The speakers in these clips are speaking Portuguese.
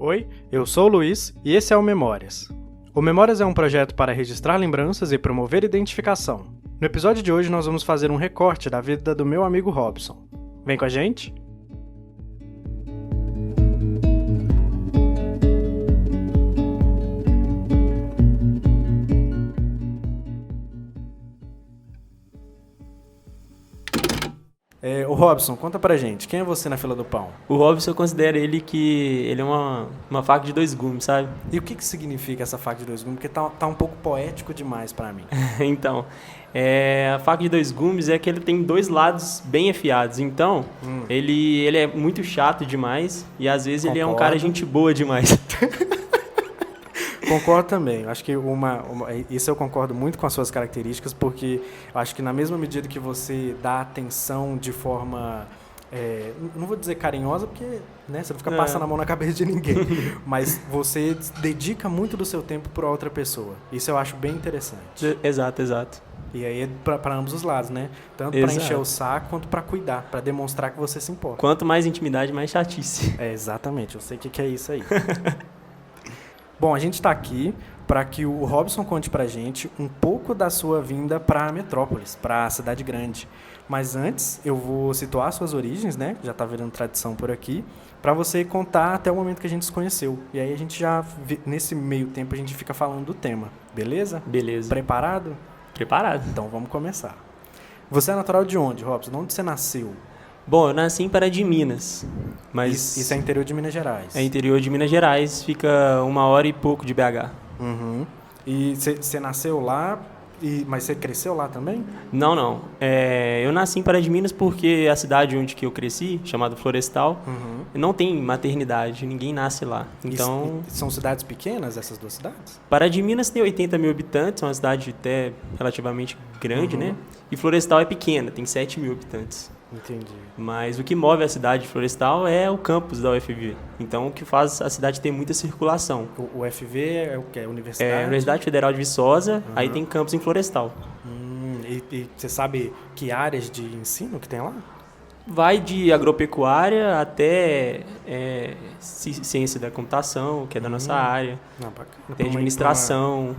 Oi, eu sou o Luiz e esse é o Memórias. O Memórias é um projeto para registrar lembranças e promover identificação. No episódio de hoje nós vamos fazer um recorte da vida do meu amigo Robson. Vem com a gente? Ô Robson, conta pra gente, quem é você na fila do pão? O Robson, eu considero ele que ele é uma faca de dois gumes, sabe? E o que significa essa faca de dois gumes? Porque tá um pouco poético demais pra mim. Então, a faca de dois gumes é que ele tem dois lados bem afiados. Então, ele é muito chato demais e às vezes ele é um cara gente boa demais. Concordo também. Acho que isso eu concordo muito com as suas características, porque eu acho que na mesma medida que você dá atenção de forma, não vou dizer carinhosa, porque você não fica passando a mão na cabeça de ninguém, mas você dedica muito do seu tempo para outra pessoa. Isso eu acho bem interessante. Exato. E aí é para ambos os lados, né? Tanto para encher o saco quanto para cuidar, para demonstrar que você se importa. Quanto mais intimidade, mais chatice. Exatamente. Eu sei o que é isso aí. Bom, a gente está aqui para que o Robson conte para a gente um pouco da sua vinda para a metrópolis, para a cidade grande. Mas antes, eu vou situar suas origens, né? Já está virando tradição por aqui, para você contar até o momento que a gente se conheceu. E aí a gente nesse meio tempo, a gente fica falando do tema, beleza? Beleza. Preparado? Preparado. Então vamos começar. Você é natural de onde, Robson? De onde você nasceu? Bom, eu nasci em Pará de Minas, mas... Isso é interior de Minas Gerais? É interior de Minas Gerais, fica 1h e pouco de BH. Uhum. E você nasceu lá, mas você cresceu lá também? Não. Eu nasci em Pará de Minas porque a cidade onde que eu cresci, chamada Florestal, não tem maternidade, ninguém nasce lá. Então, são cidades pequenas, essas duas cidades? Pará de Minas tem 80 mil habitantes, é uma cidade até relativamente grande, né? E Florestal é pequena, tem 7 mil habitantes. Entendi. Mas o que move a cidade de Florestal é o campus da UFV. Então, o que faz a cidade ter muita circulação. O UFV é o que? Universidade? É a Universidade Federal de Viçosa, aí tem campus em Florestal. E você sabe que áreas de ensino que tem lá? Vai de agropecuária até ciência da computação, que é da nossa área. Não, bacana. Tem administração.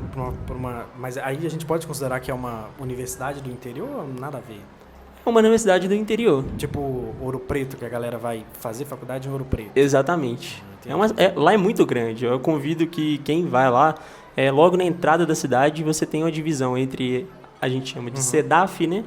Mas aí a gente pode considerar que é uma universidade do interior ou nada a ver? É uma universidade do interior. Tipo Ouro Preto, que a galera vai fazer faculdade em Ouro Preto. Exatamente. Lá é muito grande. Eu convido que quem vai lá, logo na entrada da cidade, você tem uma divisão entre, a gente chama de CEDAF, né?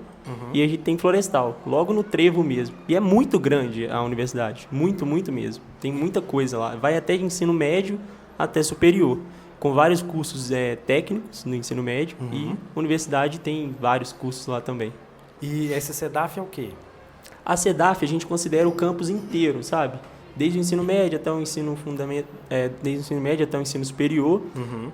E a gente tem Florestal, logo no trevo mesmo. E é muito grande a universidade, muito mesmo. Tem muita coisa lá. Vai até de ensino médio até superior, com vários cursos técnicos no ensino médio. E a universidade tem vários cursos lá também. E esse CEDAF é o quê? A CEDAF a gente considera o campus inteiro, sabe? Desde o ensino médio até o ensino fundamental, desde o ensino médio até o ensino superior,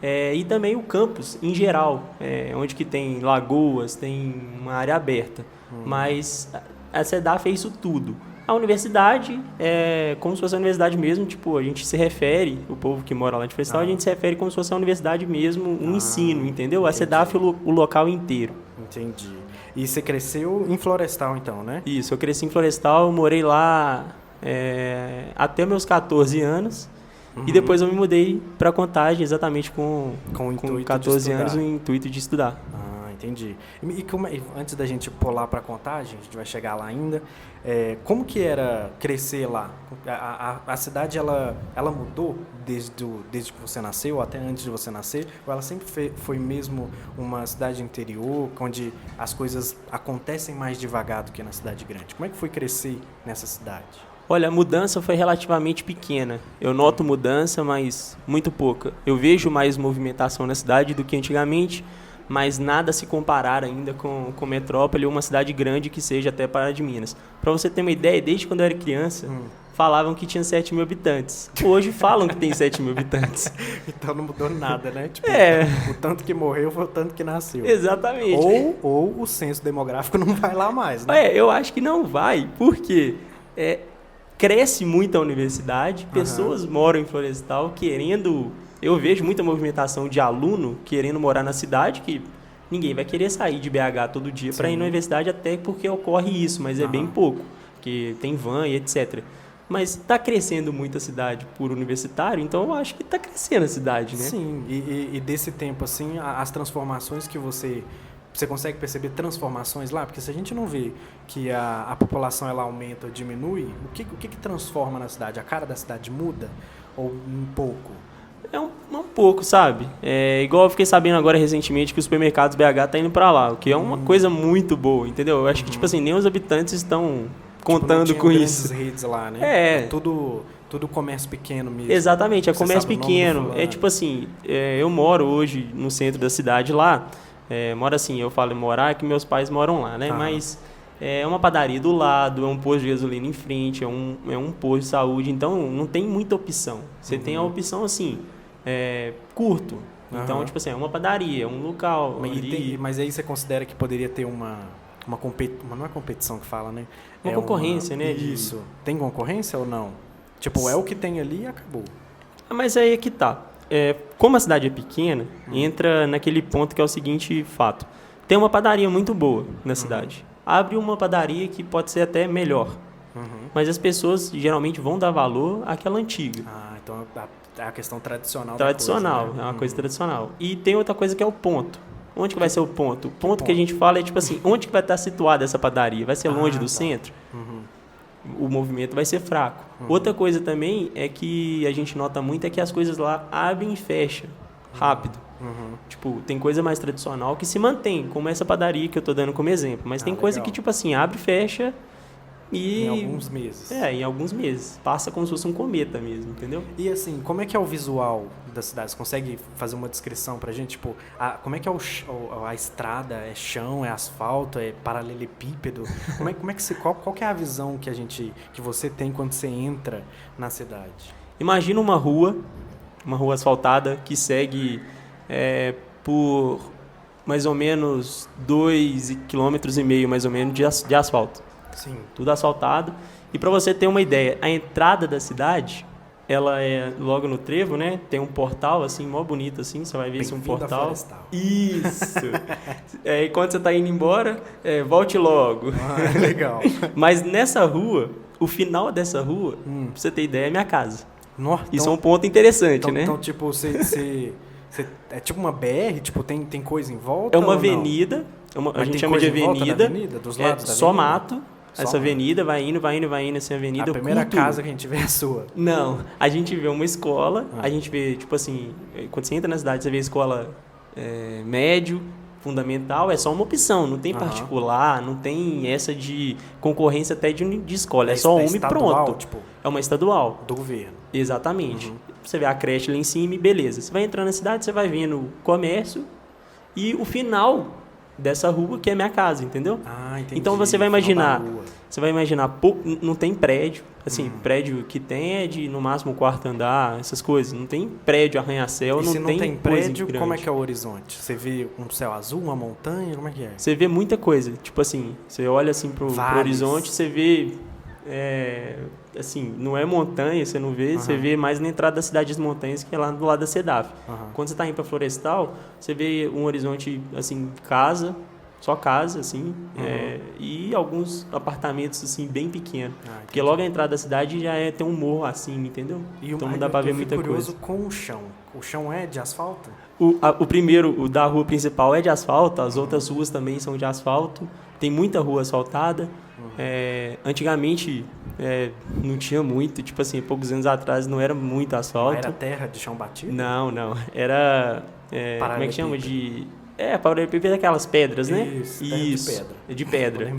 e também o campus em geral, onde que tem lagoas, tem uma área aberta. Mas a CEDAF é isso tudo. A universidade é como se fosse a universidade mesmo, tipo, a gente se refere, o povo que mora lá de Florestal, a gente se refere como se fosse a universidade mesmo, um ensino, entendeu? A CEDAF é o local inteiro. Entendi. E você cresceu em Florestal, então, né? Isso, eu cresci em Florestal, morei lá até meus 14 anos. E depois eu me mudei para Contagem, exatamente com 14 anos, no intuito de estudar. Entendi. E antes da gente pular para Contagem, a gente vai chegar lá ainda, como que era crescer lá? A cidade, ela mudou desde que você nasceu, até antes de você nascer? Ou ela sempre foi mesmo uma cidade interior, onde as coisas acontecem mais devagar do que na cidade grande? Como é que foi crescer nessa cidade? Olha, a mudança foi relativamente pequena. Eu noto mudança, mas muito pouca. Eu vejo mais movimentação na cidade do que antigamente, mas nada a se comparar ainda com Metrópole ou uma cidade grande que seja até Pará de Minas. Para você ter uma ideia, desde quando eu era criança, falavam que tinha 7 mil habitantes. Hoje falam que tem 7 mil habitantes. Então não mudou nada, né? Tipo, o tanto que morreu foi o tanto que nasceu. Exatamente. Ou o censo demográfico não vai lá mais, né? Eu acho que não vai, porque cresce muito a universidade, pessoas moram em Florestal querendo... Eu vejo muita movimentação de aluno querendo morar na cidade, que ninguém vai querer sair de BH todo dia para ir na universidade, até porque ocorre isso, mas é bem pouco, porque tem van e etc. Mas está crescendo muito a cidade por universitário, então eu acho que está crescendo a cidade, né? Sim, e desse tempo, assim, as transformações que você consegue perceber transformações lá? Porque se a gente não vê que a população ela aumenta ou diminui, o que transforma na cidade? A cara da cidade muda? Ou um pouco? É um pouco, sabe? Igual eu fiquei sabendo agora recentemente que os supermercados BH tá indo para lá, o que é uma coisa muito boa, entendeu? Eu acho que, tipo assim, nem os habitantes estão contando com isso. Redes lá, né? É tudo comércio pequeno mesmo. Exatamente, é comércio pequeno. É tipo assim, eu moro hoje no centro da cidade lá. Moro assim, eu falo morar que meus pais moram lá, né? Mas é uma padaria do lado, é um posto de gasolina em frente, é um posto de saúde. Então, não tem muita opção. Você tem a opção, assim, curto. Então, tipo assim, é uma padaria, um local. Mas aí você considera que poderia ter uma não é competição que fala, né? Uma concorrência, né? Isso. Tem concorrência ou não? Tipo, é o que tem ali e acabou. Mas aí é que tá. Como a cidade é pequena, entra naquele ponto que é o seguinte fato. Tem uma padaria muito boa na cidade. Abre uma padaria que pode ser até melhor. Mas as pessoas geralmente vão dar valor àquela antiga. Então é a questão tradicional. Tradicional, da coisa, né? É uma coisa tradicional. E tem outra coisa que é o ponto. Onde que vai ser o ponto? O ponto que a gente fala é tipo assim, onde que vai estar situada essa padaria? Vai ser longe do centro? O movimento vai ser fraco. Outra coisa também é que a gente nota muito é que as coisas lá abrem e fecham rápido. Tipo, tem coisa mais tradicional que se mantém, como essa padaria que eu tô dando como exemplo. Mas tem coisa que, tipo assim, abre e fecha e... Em alguns meses. Em alguns meses. Passa como se fosse um cometa mesmo, entendeu? E assim, como é que é o visual da cidade? Você consegue fazer uma descrição pra gente? Tipo, como é que é a estrada? É chão? É asfalto? É paralelepípedo? Como é que qual que é a visão que você tem quando você entra na cidade? Imagina uma rua asfaltada que segue por mais ou menos 2,5 km mais ou menos de asfalto. Sim. Tudo asfaltado. E para você ter uma ideia, a entrada da cidade, ela é logo no trevo, né? Tem um portal assim, mó bonito assim, você vai ver esse um portal. Florestal. Isso. E quando você tá indo embora, volte logo. Legal. Mas nessa rua, o final dessa rua, pra você ter ideia, é minha casa. Nossa, isso é um ponto interessante, né? Então, tipo, você é tipo uma BR, tipo, tem coisa em volta? É uma avenida, a gente chama de avenida. Dos lados da só avenida? mato. Essa avenida vai indo, assim, avenida. A primeira casa que a gente vê é a sua. Não, a gente vê uma escola, a gente vê, tipo assim, quando você entra na cidade, você vê escola médio, fundamental, é só uma opção, não tem particular, não tem essa de concorrência até de escola, é só uma e pronto. Tipo, é uma estadual. Do governo. Exatamente. Você vê a creche lá em cima e beleza. Você vai entrando na cidade, você vai vendo o comércio e o final dessa rua que é minha casa, entendeu? Entendi. Então você vai imaginar, não tem prédio, assim, prédio que tem é de no máximo 4º andar, essas coisas, não tem prédio arranha-céu, não tem prédio, grande. como é que é o horizonte? Você vê um céu azul, uma montanha, como é que é? Você vê muita coisa, tipo assim, você olha assim pro horizonte, você vê assim, não é montanha, você não vê, você vê mais na entrada da cidade das montanhas, que é lá do lado da CEDAF. Quando você está indo para Florestal, você vê um horizonte, assim, só casa, assim, e alguns apartamentos, assim, bem pequenos. Porque logo a entrada da cidade já tem um morro assim, entendeu? Então não dá para ver muita coisa. Eu fico curioso com o chão. O chão é de asfalto? O primeiro, o da rua principal é de asfalto, as outras ruas também são de asfalto. Tem muita rua asfaltada. Antigamente não tinha muito, tipo assim, poucos anos atrás não era muito asfalto. Era terra de chão batido? Não. Era, como é que chama? Paralelepípedo é aquelas pedras, né? Isso. De pedra.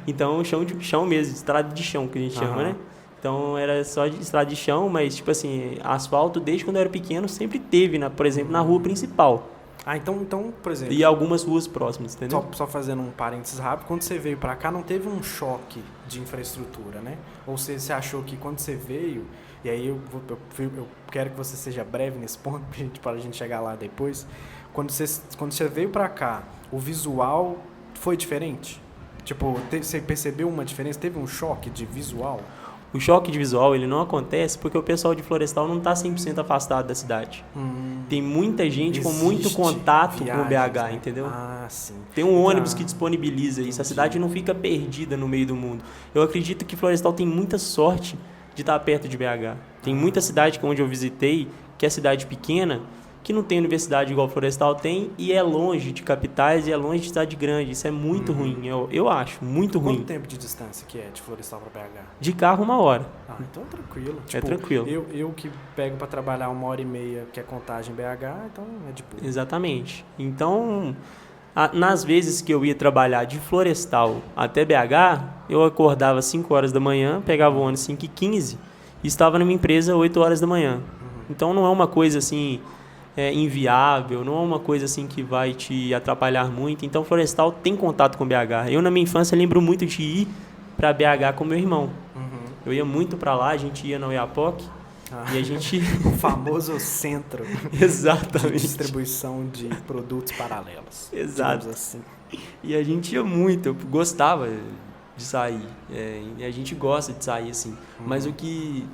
Então, chão mesmo, estrada de chão que a gente chama, né? Então, era só de estrada de chão, mas, tipo assim, asfalto, desde quando eu era pequeno, sempre teve, por exemplo, na rua principal. Então, por exemplo... E algumas ruas próximas, entendeu? Só fazendo um parênteses rápido, quando você veio pra cá, não teve um choque de infraestrutura, né? Ou você achou que quando você veio, e aí eu quero que você seja breve nesse ponto, para a gente chegar lá depois, quando você veio pra cá, o visual foi diferente? Tipo, você percebeu uma diferença? Teve um choque de visual? O choque de visual, ele não acontece porque o pessoal de Florestal não está 100% afastado da cidade. Tem muita gente com muito contato com o BH, né? Entendeu? Ah, sim. Tem um ônibus que disponibiliza isso. A cidade não fica perdida no meio do mundo. Eu acredito que Florestal tem muita sorte de estar perto de BH. Tem muita cidade onde eu visitei, que é cidade pequena, que não tem universidade igual Florestal tem, e é longe de capitais e é longe de cidade grande. Isso é muito ruim, eu acho, muito ruim. Quanto tempo de distância que é de Florestal para BH? De carro, 1 hora. Ah, então é tranquilo. É tranquilo. Eu que pego para trabalhar 1h30, que é Contagem BH, então é de boa. Exatamente. Então, nas vezes que eu ia trabalhar de Florestal até BH, eu acordava às 5 horas da manhã, pegava o ônibus 5h15 e estava na minha empresa 8 horas da manhã. Então não é uma coisa assim inviável, não é uma coisa assim que vai te atrapalhar muito. Então Florestal tem contato com BH. Eu na minha infância lembro muito de ir para BH com meu irmão. Eu ia muito para lá, a gente ia na Oiapoque e a gente... O famoso centro Exatamente. de distribuição de produtos paralelos. Exato. Assim. E a gente ia muito, eu gostava de sair. E a gente gosta de sair assim. Mas o que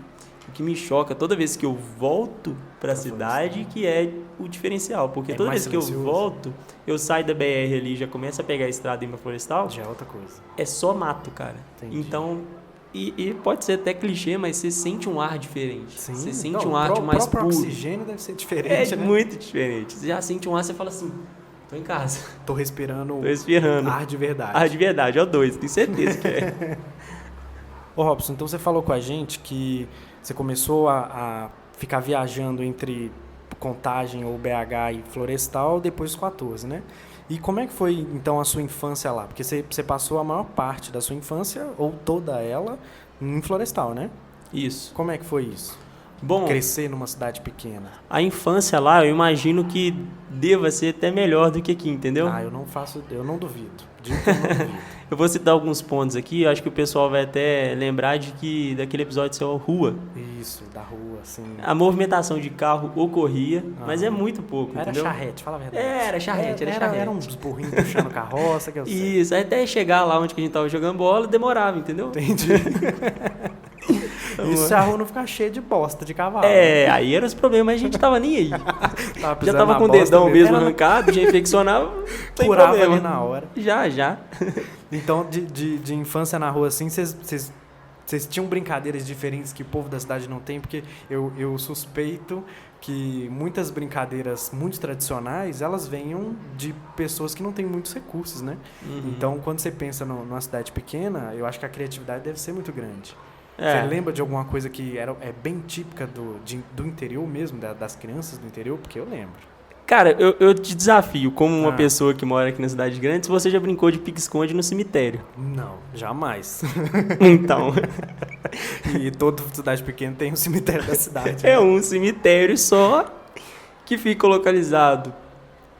me choca toda vez que eu volto para a cidade, que é o diferencial. Porque toda vez que eu volto, eu saio da BR ali, já começo a pegar a estrada em Florestal. Já é outra coisa. É só mato, cara. Entendi. Então, e pode ser até clichê, mas você sente um ar diferente. Sim. Você sente um ar mais puro. O oxigênio deve ser diferente, né? Muito diferente. Você já sente um ar, você fala assim, tô em casa. Tô respirando ar de verdade. Ar de verdade, O2, tenho certeza que é. Ô Robson, então você falou com a gente que você começou a ficar viajando entre Contagem ou BH e Florestal depois dos 14, né? E como é que foi, então, a sua infância lá? Porque você passou a maior parte da sua infância, ou toda ela, em Florestal, né? Isso. Como é que foi isso? Bom, crescer numa cidade pequena. A infância lá, eu imagino que deva ser até melhor do que aqui, entendeu? Eu não duvido. Digo que eu não duvido. Eu vou citar alguns pontos aqui, eu acho que o pessoal vai até lembrar daquele episódio seu Rua. Isso, da rua, assim. A movimentação de carro ocorria, mas é muito pouco, entendeu? Era charrete, fala a verdade. Era charrete. Era uns burrinhos puxando carroça, que eu sei. Isso, até chegar lá onde que a gente tava jogando bola, demorava, entendeu? Entendi. Isso se a rua não ficar cheia de bosta de cavalo. Aí eram os problemas, mas a gente tava nem aí. Já tava com o dedão mesmo arrancado, já infeccionava, curava ali na hora. Já. Então, de infância na rua, assim, vocês tinham brincadeiras diferentes que o povo da cidade não tem? Porque eu suspeito que muitas brincadeiras muito tradicionais, elas venham de pessoas que não têm muitos recursos, né? Então, quando você pensa numa cidade pequena, eu acho que a criatividade deve ser muito grande. Você lembra de alguma coisa que é bem típica do interior mesmo, das crianças do interior? Porque eu lembro. Cara, eu te desafio, como uma pessoa que mora aqui na cidade grande, se você já brincou de pique-esconde no cemitério. Não, jamais. Então. E toda cidade pequena tem um cemitério da cidade. É um cemitério só que fica localizado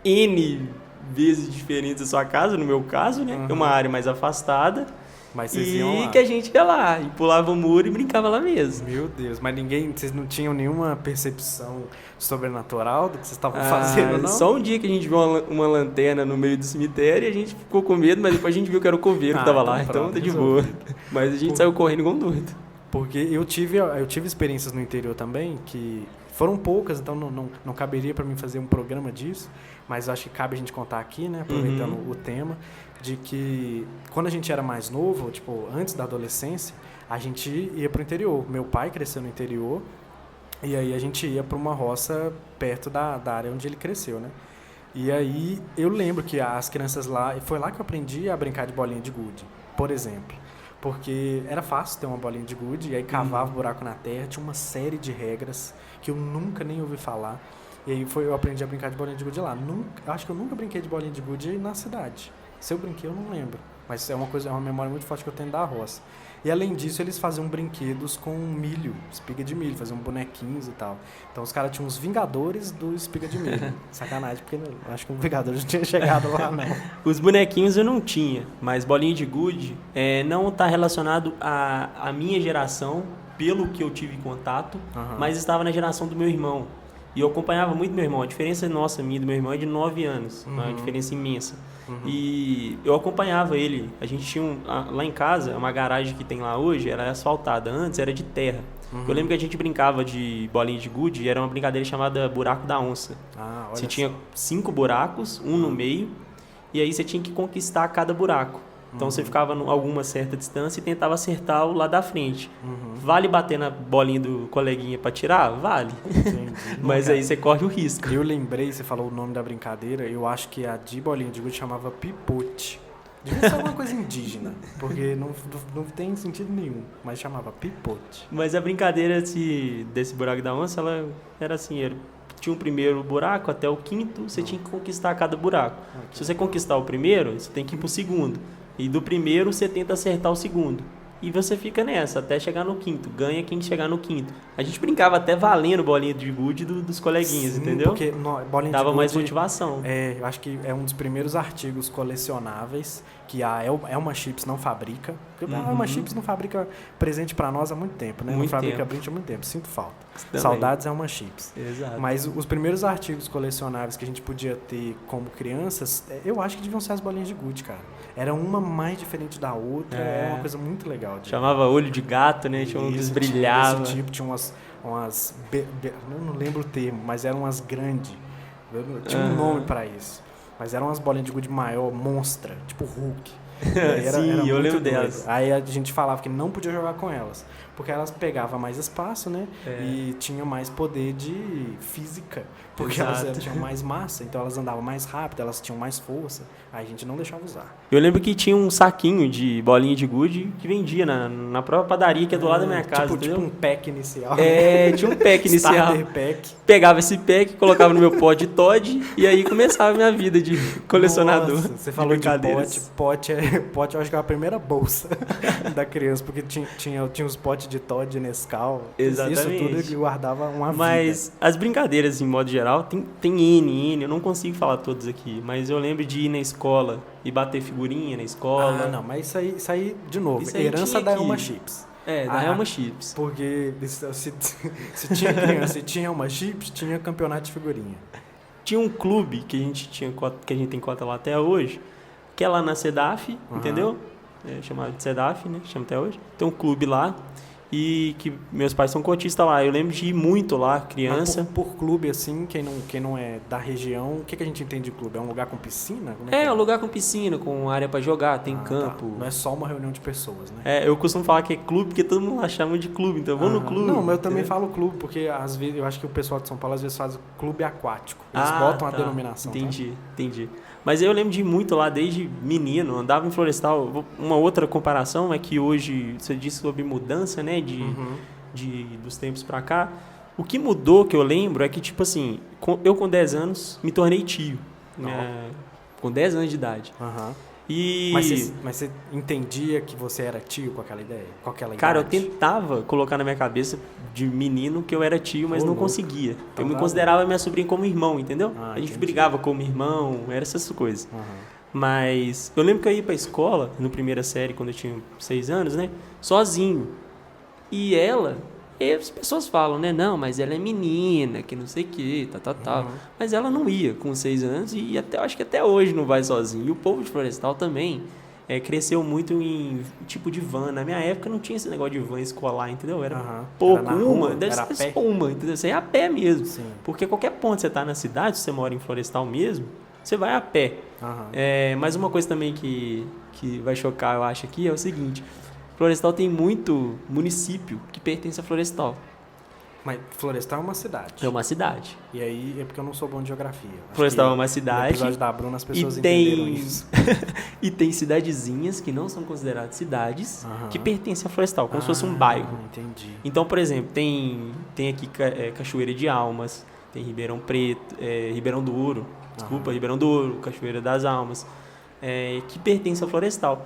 N vezes diferentes da sua casa, no meu caso, né? É uma área mais afastada. Mas vocês iam lá. Que a gente ia lá, e pulava o muro e brincava lá mesmo. Meu Deus, mas vocês não tinham nenhuma percepção sobrenatural do que vocês estavam fazendo, não? Só um dia que a gente viu uma lanterna no meio do cemitério e a gente ficou com medo, mas depois a gente viu que era o coveiro que tava lá, então tá de boa. Mas a gente saiu correndo igual um doido. Porque eu tive experiências no interior também, que foram poucas, então não caberia para mim fazer um programa disso, mas acho que cabe a gente contar aqui, né, aproveitando o tema, de que quando a gente era mais novo, tipo, antes da adolescência, a gente ia pro interior. Meu pai cresceu no interior, e aí a gente ia para uma roça perto da área onde ele cresceu, né? E aí eu lembro que as crianças lá, e foi lá que eu aprendi a brincar de bolinha de gude, por exemplo. Porque era fácil ter uma bolinha de gude, e aí cavava buraco na terra, tinha uma série de regras que eu nunca nem ouvi falar. E aí eu aprendi a brincar de bolinha de gude lá. Acho que eu nunca brinquei de bolinha de gude na cidade. Se eu brinquei, eu não lembro. Mas é uma memória muito forte que eu tenho da roça. E além disso, eles faziam brinquedos com milho, espiga de milho, faziam bonequinhos e tal. Então os caras tinham os Vingadores do espiga de milho. Sacanagem, porque eu acho que o Vingadores não tinha chegado lá, não. Os bonequinhos eu não tinha, mas bolinha de gude não está relacionado à minha geração, pelo que eu tive contato, mas estava na geração do meu irmão. E eu acompanhava muito meu irmão. A diferença minha e do meu irmão é de 9 anos, uma diferença imensa. E eu acompanhava ele. A gente tinha lá em casa, uma garagem que tem lá hoje, era asfaltada. Antes era de terra. Eu lembro que a gente brincava de bolinha de gude e era uma brincadeira chamada buraco da onça. Ah, olha Você só. tinha 5 buracos, um no meio, e aí você tinha que conquistar cada buraco. Então você ficava a alguma certa distância e tentava acertar o lado da frente. Vale bater na bolinha do coleguinha pra tirar? Vale. Entendi. Mas Não, aí você corre o risco. eu lembrei, você falou o nome da brincadeira, eu acho que a de bolinha de gude chamava pipote. Devia ser alguma coisa indígena, porque não tem sentido nenhum, mas chamava pipote. Mas a brincadeira desse buraco da onça, ela era assim, tinha um primeiro buraco até o quinto, você tinha que conquistar cada buraco. Se você conquistar o primeiro, você tem que ir pro segundo. E do primeiro você tenta acertar o segundo. E você fica nessa, até chegar no quinto. Ganha quem chegar no quinto. A gente brincava até valendo bolinha de gude dos coleguinhas, Sim, entendeu? Porque bolinha Dava de mais gude, motivação. eu acho que é um dos primeiros artigos colecionáveis que a Elma Chips não fabrica. Porque a Elma Chips não fabrica presente pra nós há muito tempo, né? Muito não fabrica tempo. brinde há muito tempo. Sinto falta. Também. Saudades Elma Chips. Exato. Mas os primeiros artigos colecionáveis que a gente podia ter como crianças, eu acho que deviam ser as bolinhas de gude, cara. Era uma mais diferente da outra, era uma coisa muito legal. Chamava olho de gato, né? Tinha um que brilhava. Desse tipo, tinha eu não lembro o termo, mas eram umas grandes. Tinha um nome pra isso. Mas eram umas bolinhas de gude maior, monstra, tipo Hulk. Sim, eu muito lembro doido. delas. Aí a gente falava que não podia jogar com elas, porque elas pegavam mais espaço, né? É. E tinham mais poder de física, porque Exato. elas tinham mais massa, então elas andavam mais rápido, elas tinham mais força. Aí a gente não deixava usar. Eu lembro que tinha um saquinho de bolinha de gude que vendia na própria padaria que é do lado da minha casa, tipo entendeu? um pack inicial. Tinha um pack inicial. Starter pack. Pegava esse pack, colocava no meu pote de Todd e aí começava a minha vida de colecionador. Nossa, você falou de brincadeiras. pote eu acho que é a primeira bolsa da criança, porque tinha os potes de Todd, de Nescau. Exatamente. Isso tudo que guardava uma Mas as brincadeiras, em modo geral, tem N, eu não consigo falar todas aqui, mas eu lembro de ir na escola e bater figurinha na escola. Ah, não, mas isso aí de novo, Isso aí herança tinha da aqui. Elma Chips. Da Elma Chips. Porque se tinha criança e tinha Elma Chips, tinha campeonato de figurinha. Tinha um clube que a gente tem cota lá até hoje, que é lá na CEDAF, entendeu? É chamado de CEDAF, né? Chama até hoje. Tem um clube lá e que meus pais são cotistas lá. Eu lembro de ir muito lá, criança. Mas por clube, assim, quem não é da região, o que a gente entende de clube? É um lugar com piscina? Como É um lugar com piscina, com área pra jogar, tem Tá. campo. Não é só uma reunião de pessoas, né? Eu costumo falar que é clube porque todo mundo lá chama de clube, então eu vou no clube. Não, mas eu também entendeu? falo clube, porque às vezes eu acho que o pessoal de São Paulo às vezes faz clube aquático. Eles botam a denominação. Tá? Entendi. Mas eu lembro de ir muito lá desde menino, andava em Florestal. Uma outra comparação é que hoje você disse sobre mudança, né, dos tempos pra cá. O que mudou, que eu lembro, é que, tipo assim, eu com 10 anos me tornei tio. Com 10 anos de idade. Aham. E... Mas você entendia que você era tio com aquela ideia? Com aquela Cara, eu idade? tentava colocar na minha cabeça de menino que eu era tio, mas não louco. conseguia. Então eu me dá considerava minha sobrinha como irmão, entendeu? A gente entendi. brigava como irmão, era essas coisas. Aham. Mas eu lembro que eu ia pra escola, no primeira série, quando eu tinha 6 anos, né? Sozinho. E as pessoas falam, né? Não, mas ela é menina, que não sei o que, tal. Mas ela não ia com 6 anos e eu acho que até hoje não vai sozinho. E o povo de Florestal também cresceu muito em tipo de van. Na minha época não tinha esse negócio de van escolar, entendeu? Era pouco, Era na rua, deve era a ser pé. só uma, entendeu? Você ia a pé mesmo. Sim. Porque qualquer ponto que você tá na cidade, se você mora em Florestal mesmo, você vai a pé. Aham. Mas uma coisa também que vai chocar, eu acho, aqui é o seguinte. Florestal tem muito município que pertence a Florestal. Mas Florestal é uma cidade. É uma cidade. E aí é porque eu não sou bom de geografia. Acho Florestal que é uma No cidade. episódio da Bruna as pessoas E entenderam tem, isso. e tem cidadezinhas que não são consideradas cidades, Aham. que pertencem a Florestal, como se fosse um bairro. Entendi. Então, por exemplo, tem aqui Cachoeira de Almas, tem Ribeirão Preto, Ribeirão do Ouro, Ribeirão do Ouro, Cachoeira das Almas, que pertence a Florestal,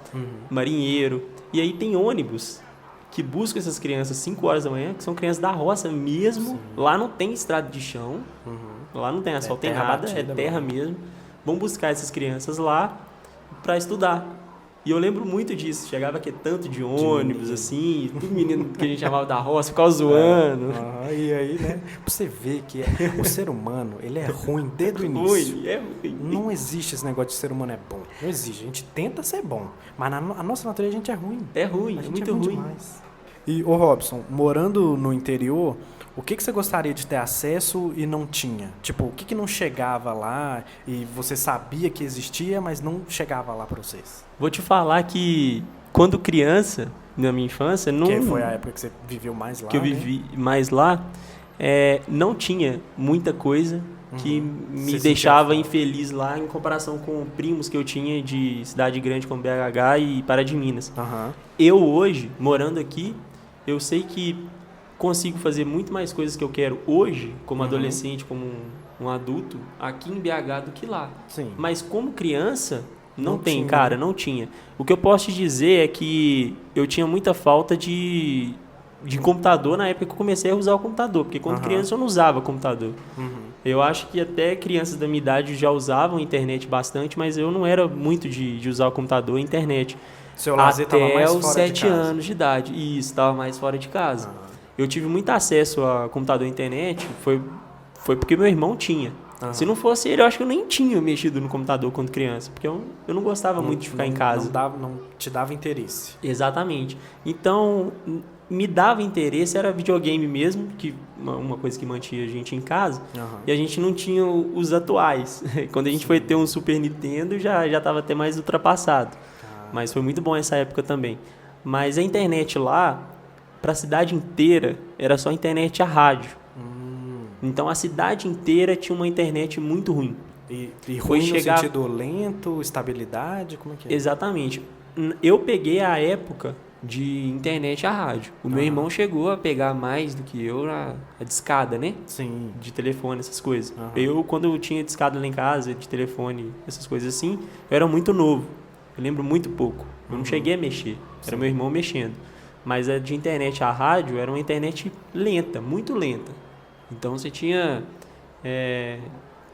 Marinheiro. E aí tem ônibus que buscam essas crianças 5 horas da manhã, que são crianças da roça mesmo. Sim. Lá não tem estrada de chão, lá não tem asfalto, tem nada, batida, é terra mesmo. Vão buscar essas crianças lá para estudar. E eu lembro muito disso. Chegava aqui tanto de ônibus, assim, tudo menino que a gente chamava da roça, ficava zoando. E aí, né? Pra você ver que o ser humano, ele é ruim desde o início. Ruim, é ruim. Não existe esse negócio de ser humano é bom. Não existe. A gente tenta ser bom. Mas a nossa natureza, a gente é ruim. É ruim, A gente muito é ruim ruim. demais. E, ô Robson, morando no interior, o que você gostaria de ter acesso e não tinha? Tipo, o que não chegava lá e você sabia que existia, mas não chegava lá pra vocês? Vou te falar que quando criança, na minha infância, não, Que foi a época que você viveu mais lá, que eu né? vivi mais lá, não tinha muita coisa que me Você deixava sentia falta. infeliz lá em comparação com primos que eu tinha de cidade grande como BH e Pará de Minas. Aham. Eu hoje, morando aqui, eu sei que consigo fazer muito mais coisas que eu quero hoje, como adolescente, como um adulto, aqui em BH do que lá. Sim. Mas como criança, não Não tem, tinha, cara, né? não tinha. O que eu posso te dizer é que eu tinha muita falta de computador na época que eu comecei a usar o computador, porque quando Aham. criança eu não usava computador. Uhum. Eu acho que até crianças da minha idade já usavam a internet bastante, mas eu não era muito de usar o computador e a internet. Seu lazer estava Até mais os fora 7 de casa. anos de idade. E isso, estava mais fora de casa. Eu tive muito acesso a computador e internet, foi porque meu irmão tinha. Aham. Se não fosse ele, eu acho que eu nem tinha mexido no computador quando criança, porque eu não gostava muito de ficar em casa. Não te dava interesse. Exatamente. Então, me dava interesse, era videogame mesmo, que uma coisa que mantinha a gente em casa, Aham. e a gente não tinha os atuais. Quando a gente foi ter um Super Nintendo, já estava até mais ultrapassado. Mas foi muito bom essa época também. Mas a internet lá, para a cidade inteira, era só internet a rádio. Então a cidade inteira tinha uma internet muito ruim. E Foi ruim chegar- no sentido lento, estabilidade, como é que é? Exatamente. Eu peguei a época de internet a rádio. O meu irmão chegou a pegar mais do que eu a discada, né? Sim. De telefone, essas coisas. Aham. Eu, quando eu tinha discada lá em casa, de telefone, essas coisas assim, eu era muito novo. Eu lembro muito pouco. Eu não cheguei a mexer. Era meu irmão mexendo. Mas a de internet a rádio era uma internet lenta, muito lenta. Então você tinha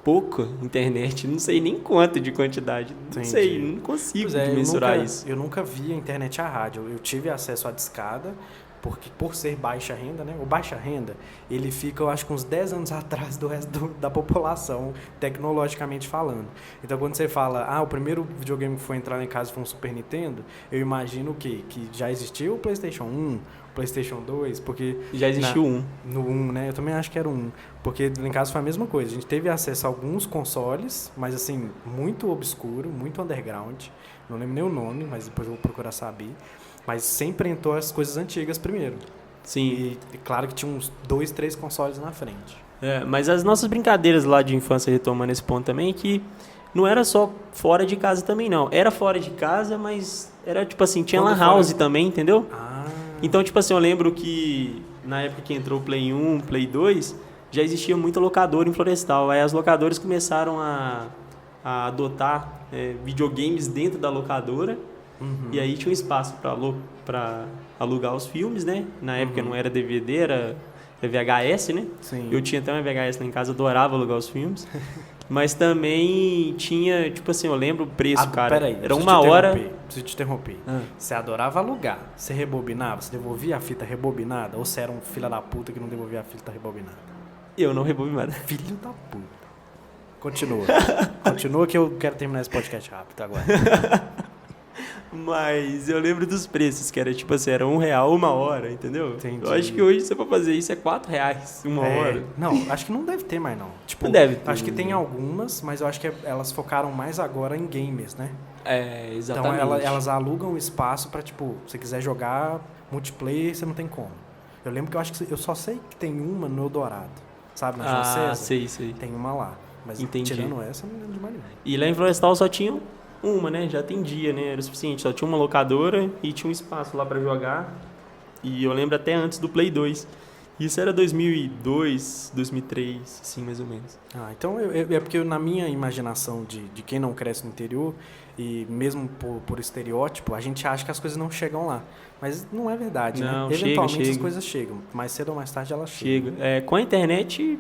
pouca internet, não sei nem quanto de quantidade. Não Entendi. sei, não consigo Pois é, mensurar isso. Eu nunca vi a internet a rádio. Eu tive acesso à discada, porque por ser baixa renda, né? O baixa renda, ele fica, eu acho que uns 10 anos atrás do resto da população, tecnologicamente falando. Então, quando você fala, o primeiro videogame que foi entrar lá em casa foi um Super Nintendo, eu imagino o quê? Que já existiu o PlayStation 1, PlayStation 2, porque... Já existiu um. No 1, né? Eu também acho que era o 1. Porque lá em casa foi a mesma coisa. A gente teve acesso a alguns consoles, mas assim, muito obscuro, muito underground. Não lembro nem o nome, mas depois eu vou procurar saber. Mas sempre entrou as coisas antigas primeiro. Sim. E claro que tinha uns 2, 3 consoles na frente. Mas as nossas brincadeiras lá de infância, retomando esse ponto também, que não era só fora de casa também, não. Era fora de casa, mas era tipo assim, tinha Quando lan fora- house também, entendeu? Ah, Então, tipo assim, eu lembro que na época que entrou o Play 1, Play 2, já existia muita locadora em Florestal. Aí as locadoras começaram a adotar videogames dentro da locadora. E aí tinha um espaço para alugar os filmes, né? Na época não era DVD, era VHS, né? sim. Eu tinha até uma VHS lá em casa, adorava alugar os filmes. Mas também tinha, tipo assim, eu lembro o preço, cara. Peraí, Era preciso uma te hora. interromper, Preciso te interromper. Você adorava alugar. Você rebobinava? Você devolvia a fita rebobinada? Ou você era um filho da puta que não devolvia a fita rebobinada? Eu não rebobinava. Filho da puta. Continua. Continua que eu quero terminar esse podcast rápido agora. Mas eu lembro dos preços, que era tipo assim, era R$1 uma hora, entendeu? Entendi. Eu acho que hoje, se eu for fazer isso, é R$4 uma hora. Não, acho que não deve ter mais, não. Tipo, Não deve ter. Acho que tem algumas, mas eu acho que elas focaram mais agora em games, né? Exatamente. Então elas alugam espaço pra, tipo, se você quiser jogar multiplayer, você não tem como. Eu lembro que eu acho que eu só sei que tem uma no Eldorado, sabe? Na João César. sei. Tem uma lá. Mas Entendi. tirando essa, eu não lembro de mais nenhuma. E lá em Florestal só tinha uma, né? Já atendia, né? Era o suficiente. Só tinha uma locadora e tinha um espaço lá pra jogar. E eu lembro até antes do Play 2. Isso era 2002, 2003, assim, mais ou menos. Então é porque na minha imaginação de quem não cresce no interior, e mesmo por estereótipo, a gente acha que as coisas não chegam lá. Mas não é verdade, Não, né? Eventualmente chega. as coisas chegam. Mais cedo ou mais tarde elas chegam. Chega. Com a internet,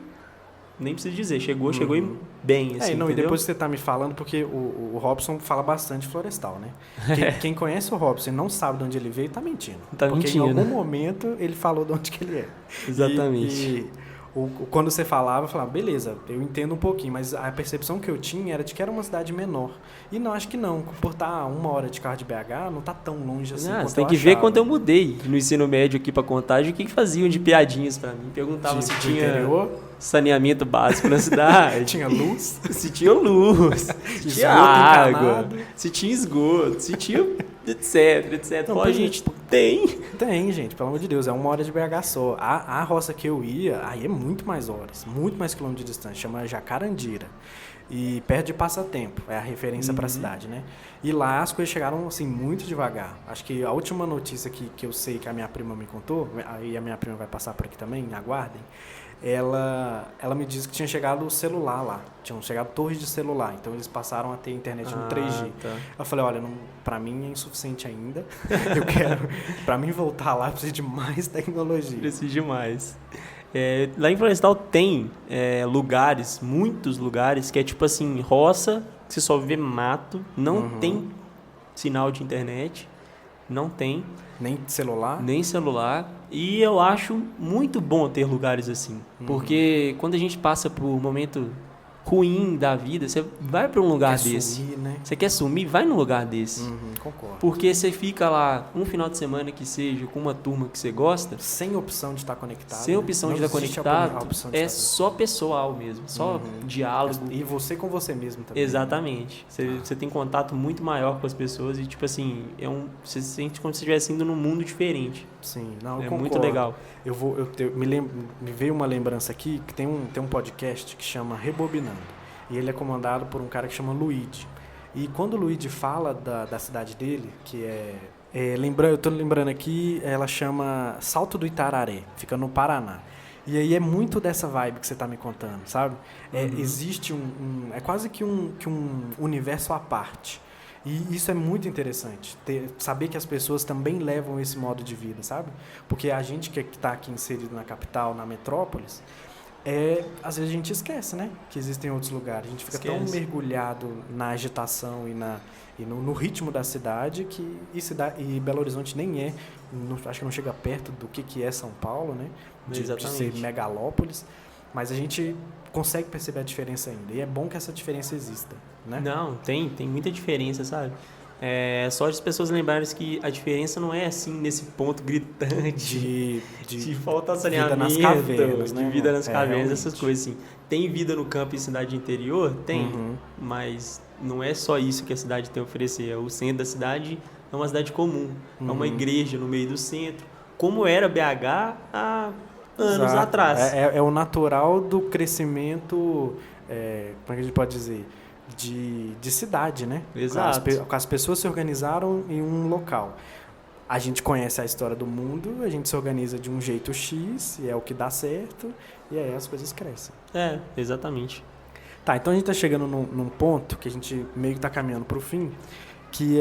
nem preciso dizer, chegou e bem, assim, E entendeu? depois você tá me falando, porque o Robson fala bastante de Florestal, né? Quem conhece o Robson e não sabe de onde ele veio, tá mentindo. Tá porque mentindo. em algum momento ele falou de onde que ele é. Exatamente. Quando você falava, eu falava, beleza, eu entendo um pouquinho, mas a percepção que eu tinha era de que era uma cidade menor. E não, acho que não. Por estar 1 hora de carro de BH, não tá tão longe assim quanto Você tem eu que ver achava. quando eu mudei no ensino médio aqui pra Contagem, o que faziam de piadinhas pra mim. Perguntavam se Do tinha interior, saneamento básico na cidade. tinha luz, Se tinha luz, se tinha Esgoto água, encanado. se tinha esgoto, se tinha etc. Não, Pô, a pois é. gente tem. Tem, gente, pelo amor de Deus, é 1 hora de BH só. A roça que eu ia, aí é muito mais horas, muito mais quilômetros de distância, chama Jacarandira. E perto de Passatempo, é a referência para a cidade, né? E lá as coisas chegaram, assim, muito devagar. Acho que a última notícia que eu sei que a minha prima me contou, aí a minha prima vai passar por aqui também, aguardem, ela me disse que tinha chegado o celular lá, tinham chegado torres de celular, então eles passaram a ter internet no 3G. Tá. Eu falei, olha, pra mim é insuficiente ainda, eu quero, pra mim voltar lá, eu preciso de mais tecnologia. Preciso demais. Lá em Florestal tem lugares, muitos lugares, que é tipo assim, roça, que você só vê mato, não tem sinal de internet, não tem Nem celular? nem celular. E eu acho muito bom ter lugares assim, porque quando a gente passa por um momento ruim da vida, você vai para um lugar Quer desse. sumir, né? Você quer sumir, vai num lugar desse. Concordo. Porque você fica lá um final de semana que seja com uma turma que você gosta, Sem opção de estar conectado. sem né? opção Não de estar existe a conectado, opção de é estar só pessoal mesmo, só diálogo. conectado. E você com você mesmo também. Exatamente. Você tem contato muito maior com as pessoas e, tipo assim, você se sente como se estivesse indo num mundo diferente. Sim, não, eu É concordo. muito legal. Me veio uma lembrança aqui que tem um podcast que chama Rebobinando. E ele é comandado por um cara que chama Luigi. E quando o Luigi fala da cidade dele, que eu tô lembrando aqui, ela chama Salto do Itararé, fica no Paraná. E aí é muito dessa vibe que você tá me contando, sabe? Existe é quase que um universo à parte. E isso é muito interessante, saber que as pessoas também levam esse modo de vida, sabe? Porque a gente que está aqui inserido na capital, na metrópolis, às vezes a gente esquece, né? Que existem outros lugares. A gente fica tão mergulhado na agitação e no ritmo da cidade e Belo Horizonte nem acho que não chega perto do que é São Paulo, né? De ser megalópolis. Mas a gente consegue perceber a diferença ainda. E é bom que essa diferença exista, né? Não, tem muita diferença, sabe? Só as pessoas lembrarem que a diferença não é assim nesse ponto gritante de falta de saneamento, vida nas cavernas, né? de vida nas cavernas, realmente. essas coisas assim. Tem vida no campo e cidade interior? Tem, mas não é só isso que a cidade tem a oferecer. O centro da cidade é uma cidade comum, é uma igreja no meio do centro, como era BH há anos atrás. É o natural do crescimento, como é que a gente pode dizer? De cidade, né? Exato. As pessoas se organizaram em um local. A gente conhece a história do mundo, a gente se organiza de um jeito X, e é o que dá certo, e aí as coisas crescem. Exatamente. Tá, então a gente tá chegando num ponto que a gente meio que tá caminhando pro fim, que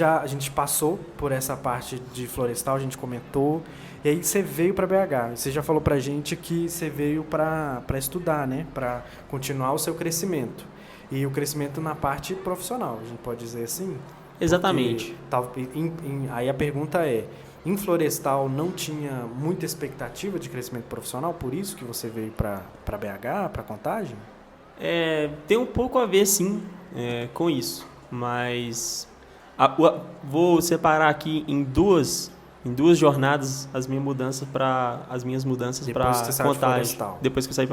a gente passou por essa parte de Florestal, a gente comentou, e aí você veio para BH. Você já falou pra gente que você veio para estudar, né? Para continuar o seu crescimento. E o crescimento na parte profissional, a gente pode dizer assim? Exatamente. Aí a pergunta em Florestal não tinha muita expectativa de crescimento profissional, por isso que você veio para BH, para Contagem? Tem um pouco a ver, sim, com isso. Mas vou separar aqui em duas jornadas as minhas mudanças para Contagem. Depois que eu saí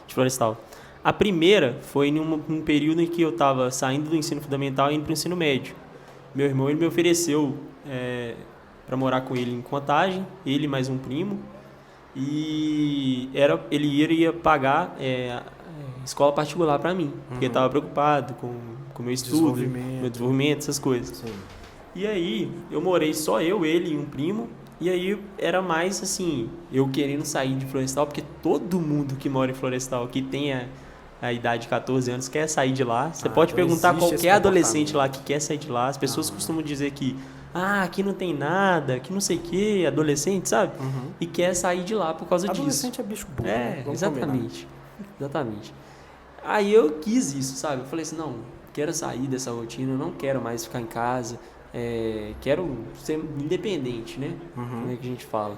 de Florestal. A primeira foi num período em que eu estava saindo do ensino fundamental e indo para o ensino médio. Meu irmão ele me ofereceu para morar com ele em Contagem, ele mais um primo, e ele iria pagar escola particular para mim, porque ele estava preocupado com o meu estudo, meu desenvolvimento, essas coisas. Sim. E aí eu morei só ele e um primo, e aí era mais assim, eu querendo sair de Florestal, porque todo mundo que mora em Florestal, que tem a idade de 14 anos, quer sair de lá. Você pode perguntar a qualquer adolescente lá que quer sair de lá. As pessoas costumam dizer que aqui não tem nada, aqui não sei o que, adolescente, sabe? E quer sair de lá por causa disso. Adolescente é bicho burro, né? Vamos Exatamente. Exatamente. Aí eu quis isso, sabe? Eu falei assim, não, quero sair dessa rotina, eu não quero mais ficar em casa, quero ser independente, né? Como é que a gente fala?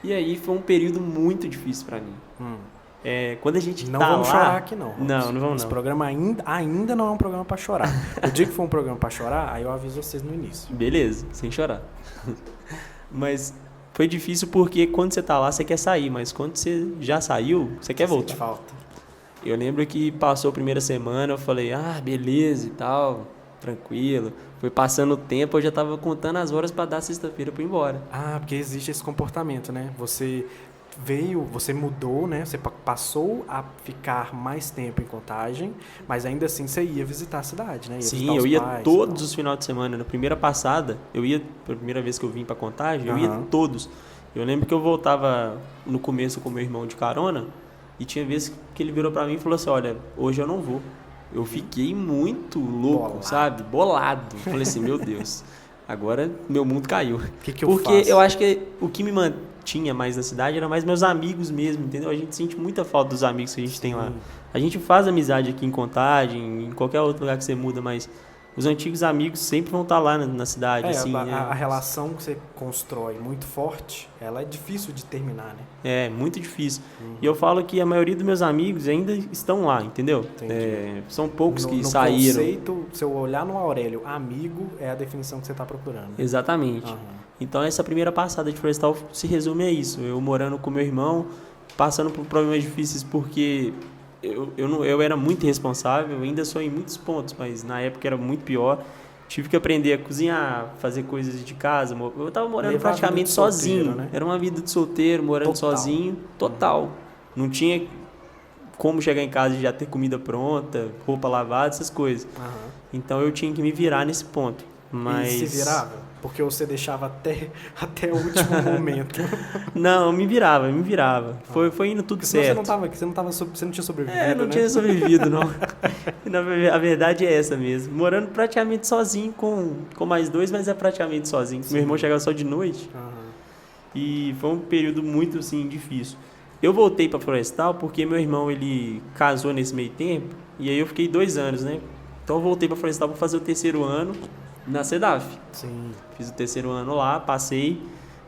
E aí foi um período muito difícil pra mim. Quando a gente não tá vamos lá... chorar aqui, não. Não vamos Esse não. programa ainda não é um programa pra chorar. O dia que for um programa pra chorar, aí eu aviso vocês no início. Beleza, sem chorar. Mas foi difícil porque quando você tá lá, você quer sair, mas quando você já saiu, você quer voltar. Sente falta. Eu lembro que passou a primeira semana, eu falei, beleza e tal, tranquilo. Foi passando o tempo, eu já tava contando as horas pra dar sexta-feira pra ir embora. Porque existe esse comportamento, né? Você mudou, né? Você passou a ficar mais tempo em Contagem, mas ainda assim você ia visitar a cidade, né? Sim, eu ia todos os finais de semana. Na primeira passada, a primeira vez que eu vim pra Contagem, eu ia todos. Eu lembro que eu voltava no começo com meu irmão de carona, e tinha vezes que ele virou pra mim e falou assim, olha, hoje eu não vou. Eu fiquei muito louco, sabe? Bolado. Falei assim, meu Deus, agora meu mundo caiu. Que eu Porque faço? eu acho que o que me mantinha mais na cidade era mais meus amigos mesmo, entendeu? A gente sente muita falta dos amigos que a gente tem lá. A gente faz amizade aqui em Contagem, em qualquer outro lugar que você muda, mas os antigos amigos sempre vão estar lá na cidade. Assim, a relação que você constrói muito forte, ela é difícil de terminar, né? É, muito difícil. E eu falo que a maioria dos meus amigos ainda estão lá, entendeu? São poucos que saíram. No conceito, se eu olhar no Aurélio, amigo é a definição que você está procurando. Exatamente. Então essa primeira passada de Florestal se resume a isso. Eu morando com meu irmão, passando por problemas difíceis porque eu era muito irresponsável, eu ainda sou em muitos pontos, mas na época era muito pior. Tive que aprender a cozinhar, fazer coisas de casa. Eu estava morando praticamente sozinho. Solteiro, né? Era uma vida de solteiro, morando sozinho, total. Não tinha como chegar em casa e já ter comida pronta, roupa lavada, essas coisas. Então eu tinha que me virar nesse ponto. Mas... E se virava? Porque você deixava até o último momento. Não, me virava. Foi indo tudo certo. Você não tinha sobrevivido, não tinha sobrevivido, não. A verdade é essa mesmo. Morando praticamente sozinho com mais dois, mas é praticamente sozinho. Meu irmão chegava só de noite. E foi um período muito, assim, difícil. Eu voltei para Florestal porque meu irmão, ele casou nesse meio tempo. E aí eu fiquei 2 anos, né? Então eu voltei para Florestal para fazer o 3º ano na CEDAF. Sim. Fiz o 3º ano lá, passei.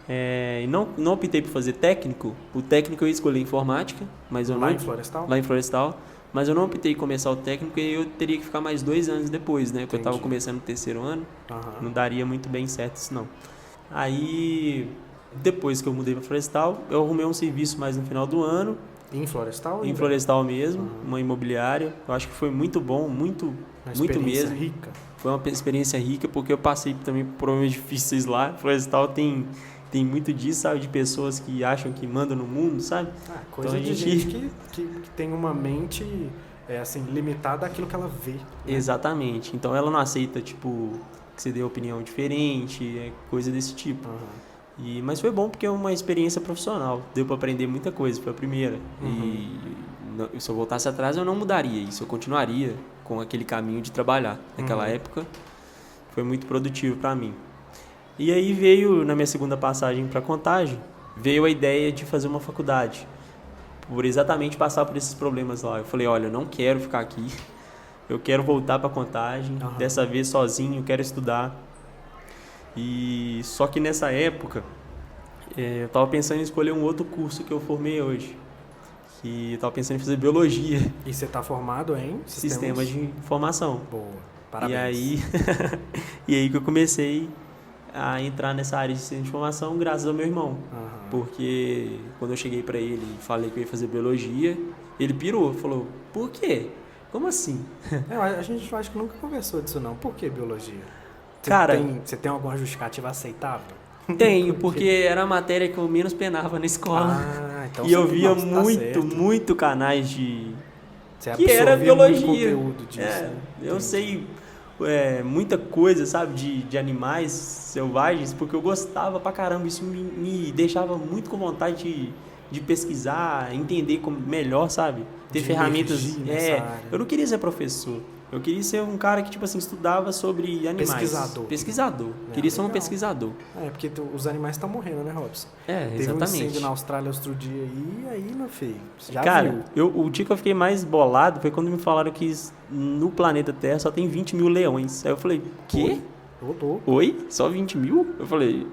E não optei por fazer técnico. O técnico eu escolhi informática, mas eu Lá em Florestal? Lá em Florestal. Mas eu não optei em começar o técnico e eu teria que ficar mais 2 anos depois, né? Porque eu estava começando o 3º ano. Não daria muito bem certo isso, não. Aí, depois que eu mudei para Florestal, eu arrumei um serviço mais no final do ano. Em Florestal? Em Florestal mesmo, uma imobiliária. Eu acho que foi muito bom, muito mesmo. Rica. Foi uma experiência rica, porque eu passei também por problemas difíceis lá. Florestal tem muito disso, sabe? De pessoas que acham que mandam no mundo, sabe? Coisa então, de gente que tem uma mente assim, limitada àquilo que ela vê. Né? Exatamente. Então ela não aceita, tipo, que você dê opinião diferente, coisa desse tipo. Mas foi bom porque é uma experiência profissional. Deu para aprender muita coisa, foi a primeira. E se eu voltasse atrás, eu não mudaria isso. Eu continuaria com aquele caminho de trabalhar. Naquela época, foi muito produtivo para mim. E aí veio, na minha segunda passagem para Contagem, veio a ideia de fazer uma faculdade. Por exatamente passar por esses problemas lá. Eu falei, olha, eu não quero ficar aqui. Eu quero voltar para Contagem. Dessa vez sozinho, eu quero estudar. E só que nessa época, eu estava pensando em escolher um outro curso que eu formei hoje. Que eu estava pensando em fazer biologia. E você está formado em? Sistemas de informação. Boa, parabéns. E aí que eu comecei a entrar nessa área de sistema de informação graças ao meu irmão. Porque quando eu cheguei para ele e falei que eu ia fazer biologia, ele pirou, falou, por quê? Como assim? A gente acho que nunca conversou disso não. Por que biologia? Você tem alguma justificativa aceitável? Tenho, porque era a matéria que eu menos penava na escola. Então e eu via muito canais que era biologia. Conteúdo disso, né? Eu sei muita coisa, sabe, de animais selvagens, porque eu gostava pra caramba. Isso me deixava muito com vontade de pesquisar, entender melhor, sabe? Ter ferramentas. Eu não queria ser professor. Eu queria ser um cara que, tipo assim, estudava sobre animais. Pesquisador. Queria ser um pesquisador. Porque os animais estão morrendo, né, Robson? Exatamente. Teve um incêndio na Austrália outro dia aí, meu filho, já cara, viu. O dia que eu fiquei mais bolado foi quando me falaram que no planeta Terra só tem 20 mil leões. Aí eu falei, quê? Oi? Só 20 mil? Eu falei,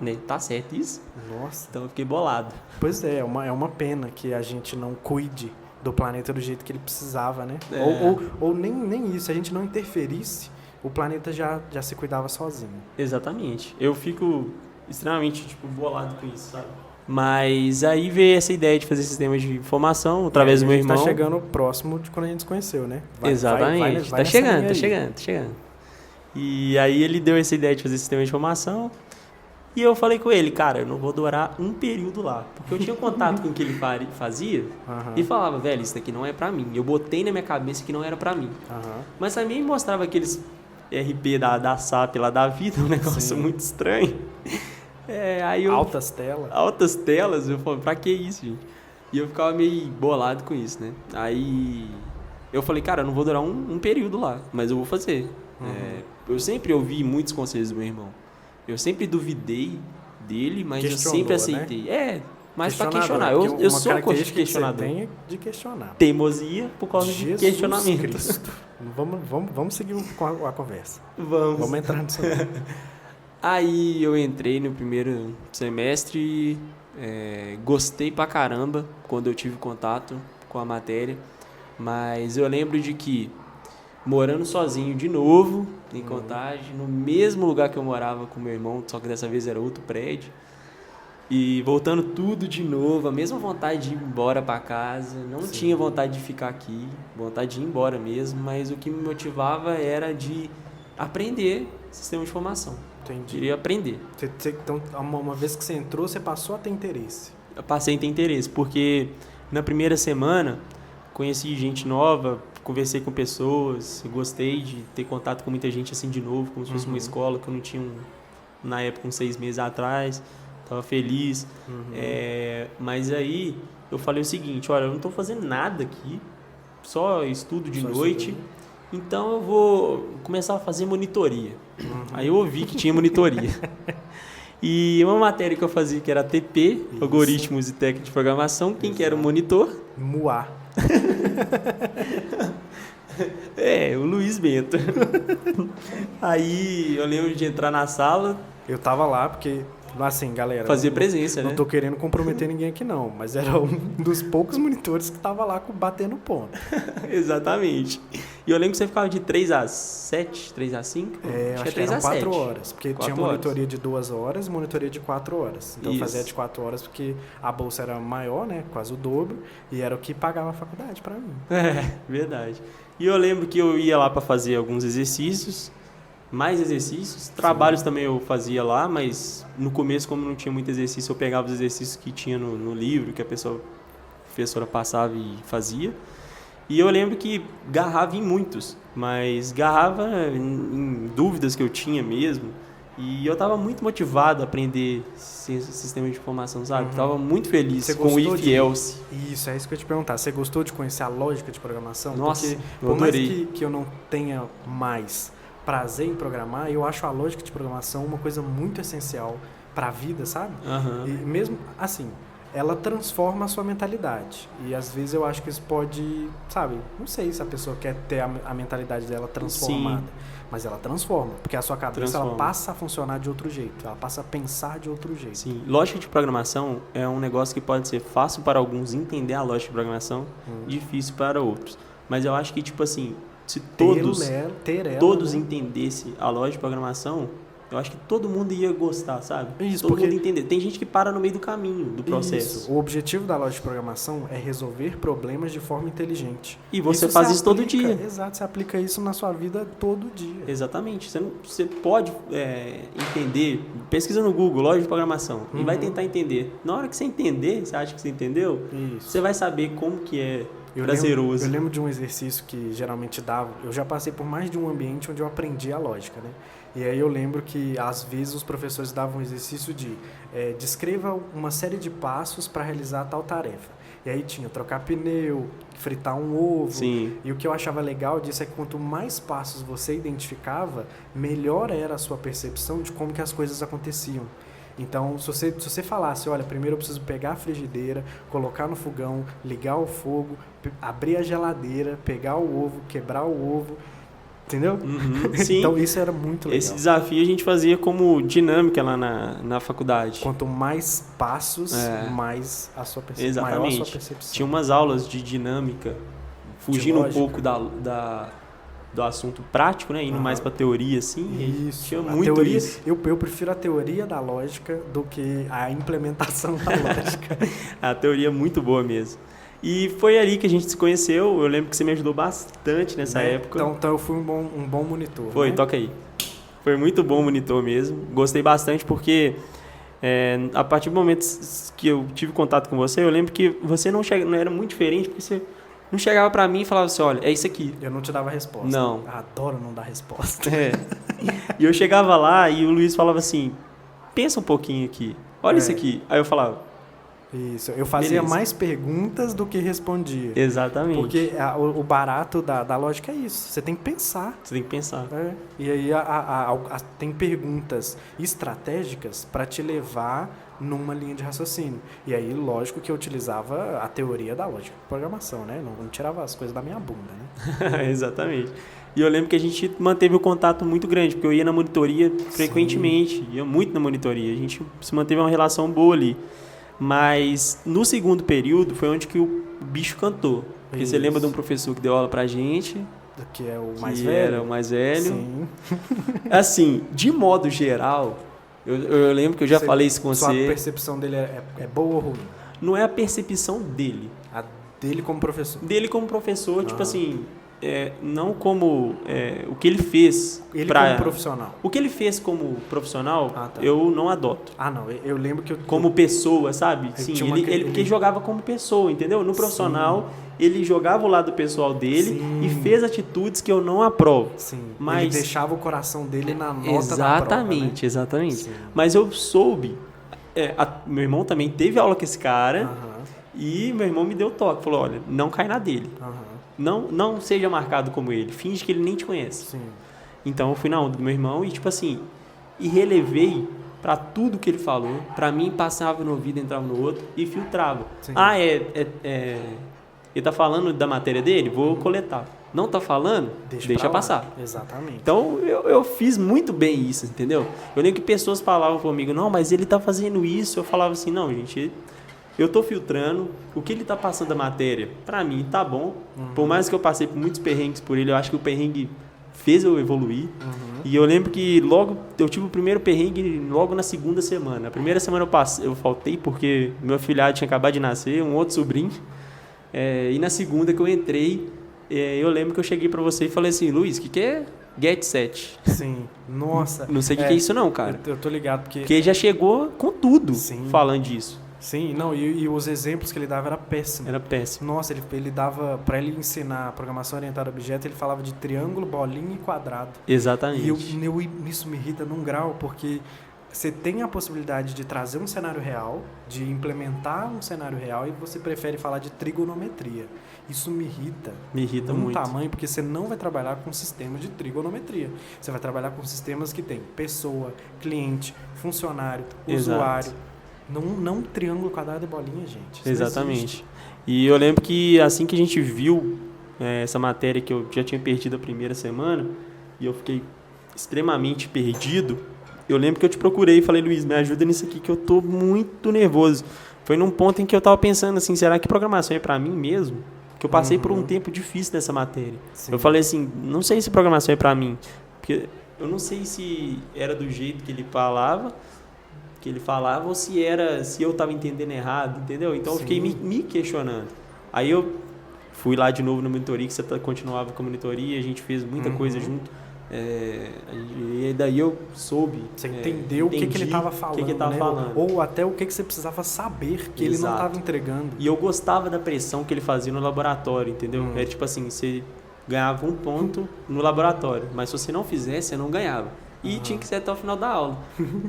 né, tá certo isso? Nossa. Então eu fiquei bolado. Pois é uma pena que a gente não cuide do planeta do jeito que ele precisava, né? Ou nem isso, se a gente não interferisse, o planeta já se cuidava sozinho. Exatamente. Eu fico extremamente, bolado com isso, sabe? Mas aí veio essa ideia de fazer sistemas de informação através do meu irmão. A gente tá chegando próximo de quando a gente se conheceu, né? Exatamente. Tá chegando. E aí ele deu essa ideia de fazer sistema de informação. E eu falei com ele, cara, eu não vou durar um período lá. Porque eu tinha contato com o que ele fazia e falava, velho, isso daqui não é pra mim. Eu botei na minha cabeça que não era pra mim. Mas também mostrava aqueles RP da SAP lá da vida, um negócio muito estranho. Altas telas. Altas telas, eu falei, pra que isso, gente? E eu ficava meio bolado com isso, né? Aí eu falei, cara, eu não vou durar um período lá, mas eu vou fazer. Eu sempre ouvi muitos conselhos do meu irmão. Eu sempre duvidei dele, mas eu sempre aceitei. Né? Mas pra questionar. Eu sou um questionador. Que você tem de questionar. Teimosia por causa de questionamentos. Vamos seguir com a conversa. Vamos entrar nisso. Aí eu entrei no primeiro semestre, gostei pra caramba quando eu tive contato com a matéria, mas eu lembro de que morando sozinho de novo, em Contagem, no mesmo lugar que eu morava com meu irmão, só que dessa vez era outro prédio, e voltando tudo de novo, a mesma vontade de ir embora pra casa, não tinha vontade de ficar aqui, vontade de ir embora mesmo, mas o que me motivava era de aprender sistema de informação. Entendi. Queria aprender. Então, uma vez que você entrou, você passou a ter interesse? Eu passei a ter interesse, porque na primeira semana conheci gente nova, conversei com pessoas, gostei de ter contato com muita gente assim de novo, como se fosse uma escola que eu não tinha na época, uns 6 meses atrás. Tava feliz. Mas aí eu falei o seguinte, olha, eu não estou fazendo nada aqui, só estudo de noite, então eu vou começar a fazer monitoria. Aí eu ouvi que tinha monitoria. E uma matéria que eu fazia que era TP, Algoritmos e Técnicas de Programação, quem que era o monitor? MUA. O Luiz Bento. Aí eu lembro de entrar na sala. Eu tava lá porque, assim, galera... Fazia presença, né? Não tô querendo comprometer ninguém aqui não, mas era um dos poucos monitores que tava lá batendo ponto. Exatamente. E eu lembro que você ficava de 3 a 7, 3 a 5? Acho que eram 4 horas, porque tinha monitoria de 2 horas e monitoria de 4 horas. Então eu fazia de 4 horas porque a bolsa era maior, né? Quase o dobro, e era o que pagava a faculdade pra mim. Verdade. E eu lembro que eu ia lá pra fazer alguns exercícios, mais exercícios, trabalhos também eu fazia lá, mas no começo, como não tinha muito exercício, eu pegava os exercícios que tinha no livro, que a professora passava e fazia. E eu lembro que garrava em muitos, mas garrava em dúvidas que eu tinha mesmo. E eu estava muito motivado a aprender sistema de informação, sabe? Estava muito feliz com o if else. Isso, é isso que eu ia te perguntar. Você gostou de conhecer a lógica de programação? Nossa, porque por mais que eu não tenha mais prazer em programar, eu acho a lógica de programação uma coisa muito essencial para a vida, sabe? E mesmo assim, ela transforma a sua mentalidade. E às vezes eu acho que isso pode, sabe, não sei se a pessoa quer ter a mentalidade dela transformada. Sim. Mas ela transforma, porque a sua cabeça ela passa a funcionar de outro jeito, ela passa a pensar de outro jeito. Sim, lógica de programação é um negócio que pode ser fácil para alguns entender a lógica de programação, difícil para outros. Mas eu acho que, tipo assim, se todos entendessem a lógica de programação, eu acho que todo mundo ia gostar, sabe? Isso, todo mundo entender. Tem gente que para no meio do caminho do processo. Isso. O objetivo da lógica de programação é resolver problemas de forma inteligente. E você faz isso todo dia. Exato, você aplica isso na sua vida todo dia. Exatamente. Você pode entender, pesquisa no Google, lógica de programação, e vai tentar entender. Na hora que você entender, você acha que você entendeu, você vai saber como que é prazeroso. Eu lembro de um exercício que geralmente dava. Eu já passei por mais de um ambiente onde eu aprendi a lógica, né? E aí eu lembro que, às vezes, os professores davam um exercício de descreva uma série de passos para realizar tal tarefa. E aí tinha trocar pneu, fritar um ovo. Sim. E o que eu achava legal disso é que quanto mais passos você identificava, melhor era a sua percepção de como que as coisas aconteciam. Então, se você falasse, olha, primeiro eu preciso pegar a frigideira, colocar no fogão, ligar o fogo, abrir a geladeira, pegar o ovo, quebrar o ovo, entendeu? Uhum, sim. Então, isso era muito legal. Esse desafio a gente fazia como dinâmica lá na faculdade. Quanto mais passos, mais a sua percepção. Exatamente. Maior a sua percepção. Tinha umas aulas de dinâmica, fugindo um pouco do assunto prático, né? Indo mais pra teoria, assim. Isso. Tinha muito teoria, isso. Eu prefiro a teoria da lógica do que a implementação da lógica. A teoria é muito boa mesmo. E foi ali que a gente se conheceu. Eu lembro que você me ajudou bastante nessa época. Então eu fui um bom monitor. Foi, né? toca aí. Foi muito bom o monitor mesmo. Gostei bastante porque a partir do momento que eu tive contato com você, eu lembro que você não era muito diferente, porque você não chegava pra mim e falava assim, olha, é isso aqui. Eu não te dava resposta. Não. Eu adoro não dar resposta. E eu chegava lá e o Luiz falava assim, pensa um pouquinho aqui, olha isso aqui. Aí eu falava... Isso, eu fazia mais perguntas do que respondia. Exatamente. Porque o barato da lógica é isso, você tem que pensar. Você tem que pensar. E aí tem perguntas estratégicas para te levar numa linha de raciocínio. E aí, lógico que eu utilizava a teoria da lógica de programação, né? Não tirava as coisas da minha bunda, né? Exatamente. E eu lembro que a gente manteve um contato muito grande, porque eu ia na monitoria frequentemente, ia muito na monitoria. A gente se manteve uma relação boa ali. Mas no segundo período foi onde que o bicho cantou. Porque você lembra de um professor que deu aula pra gente? Que é o mais velho. Era o mais velho. Sim. Assim, de modo geral, eu lembro que eu já falei isso com você. Sua percepção dele é boa ou ruim? Não é a percepção dele. A dele como professor. Dele como professor, tipo assim... não como o que ele fez como profissional. O que ele fez como profissional, tá. Eu não adoto. Não, eu lembro que como pessoa, sabe? Sim, ele jogava como pessoa, entendeu? No profissional, ele jogava o lado pessoal dele e fez atitudes que eu não aprovo. Sim. Mas ele deixava o coração dele na nota da prova, né? Exatamente. Sim. Mas eu soube, meu irmão também teve aula com esse cara e meu irmão me deu toque, falou, olha, não cai na dele. Não seja marcado como ele. Finge que ele nem te conhece. Sim. Então eu fui na onda do meu irmão e, tipo assim, relevei pra tudo que ele falou. Pra mim, passava no ouvido, entrava no outro e filtrava. Sim. Ele tá falando da matéria dele? Vou coletar. Não tá falando? Deixa passar. Exatamente. Então eu fiz muito bem isso, entendeu? Eu lembro que pessoas falavam comigo, não, mas ele tá fazendo isso. Eu falava assim, não, gente... Eu estou filtrando o que ele está passando da matéria. Para mim, tá bom. Por mais que eu passei por muitos perrengues por ele, eu acho que o perrengue fez eu evoluir. E eu lembro que eu tive o primeiro perrengue logo na segunda semana. A primeira semana eu faltei porque meu afilhado tinha acabado de nascer, um outro sobrinho. E na segunda que eu entrei, eu lembro que eu cheguei para você e falei assim, Luiz, o que é Get Set? Sim, nossa. Não sei o que é isso não, cara. Eu tô ligado porque... Porque já chegou com tudo falando disso. Sim, não, e os exemplos que ele dava era péssimo. Era péssimo. Nossa, ele dava, para ele ensinar programação orientada a objeto, ele falava de triângulo, bolinha e quadrado. Exatamente. E isso me irrita num grau, porque você tem a possibilidade de trazer um cenário real, de implementar um cenário real, e você prefere falar de trigonometria. Isso me irrita. Me irrita num muito. tamanho, porque você não vai trabalhar com sistemas de trigonometria. Você vai trabalhar com sistemas que tem pessoa, cliente, funcionário, usuário. Não triângulo, quadrado e bolinha, gente. Isso exatamente. E eu lembro que assim que a gente viu essa matéria que eu já tinha perdido a primeira semana, e eu fiquei extremamente perdido, eu lembro que eu te procurei e falei, Luiz, me ajuda nisso aqui que eu tô muito nervoso. Foi num ponto em que eu tava pensando assim, será que programação é para mim mesmo? Que eu passei por um tempo difícil nessa matéria. Sim. Eu falei assim, não sei se programação é para mim, porque eu não sei se era do jeito que ele falava ou se eu estava entendendo errado, entendeu? Então eu fiquei me questionando. Aí eu fui lá de novo na monitoria, que você continuava com a monitoria, a gente fez muita coisa junto. E daí eu soube. Você entendeu o que ele estava falando, que ele tava né? falando. Ou até o que você precisava saber que ele não estava entregando. E eu gostava da pressão que ele fazia no laboratório, entendeu? Era tipo assim, você ganhava um ponto no laboratório, mas se você não fizesse, você não ganhava. E tinha que ser até o final da aula.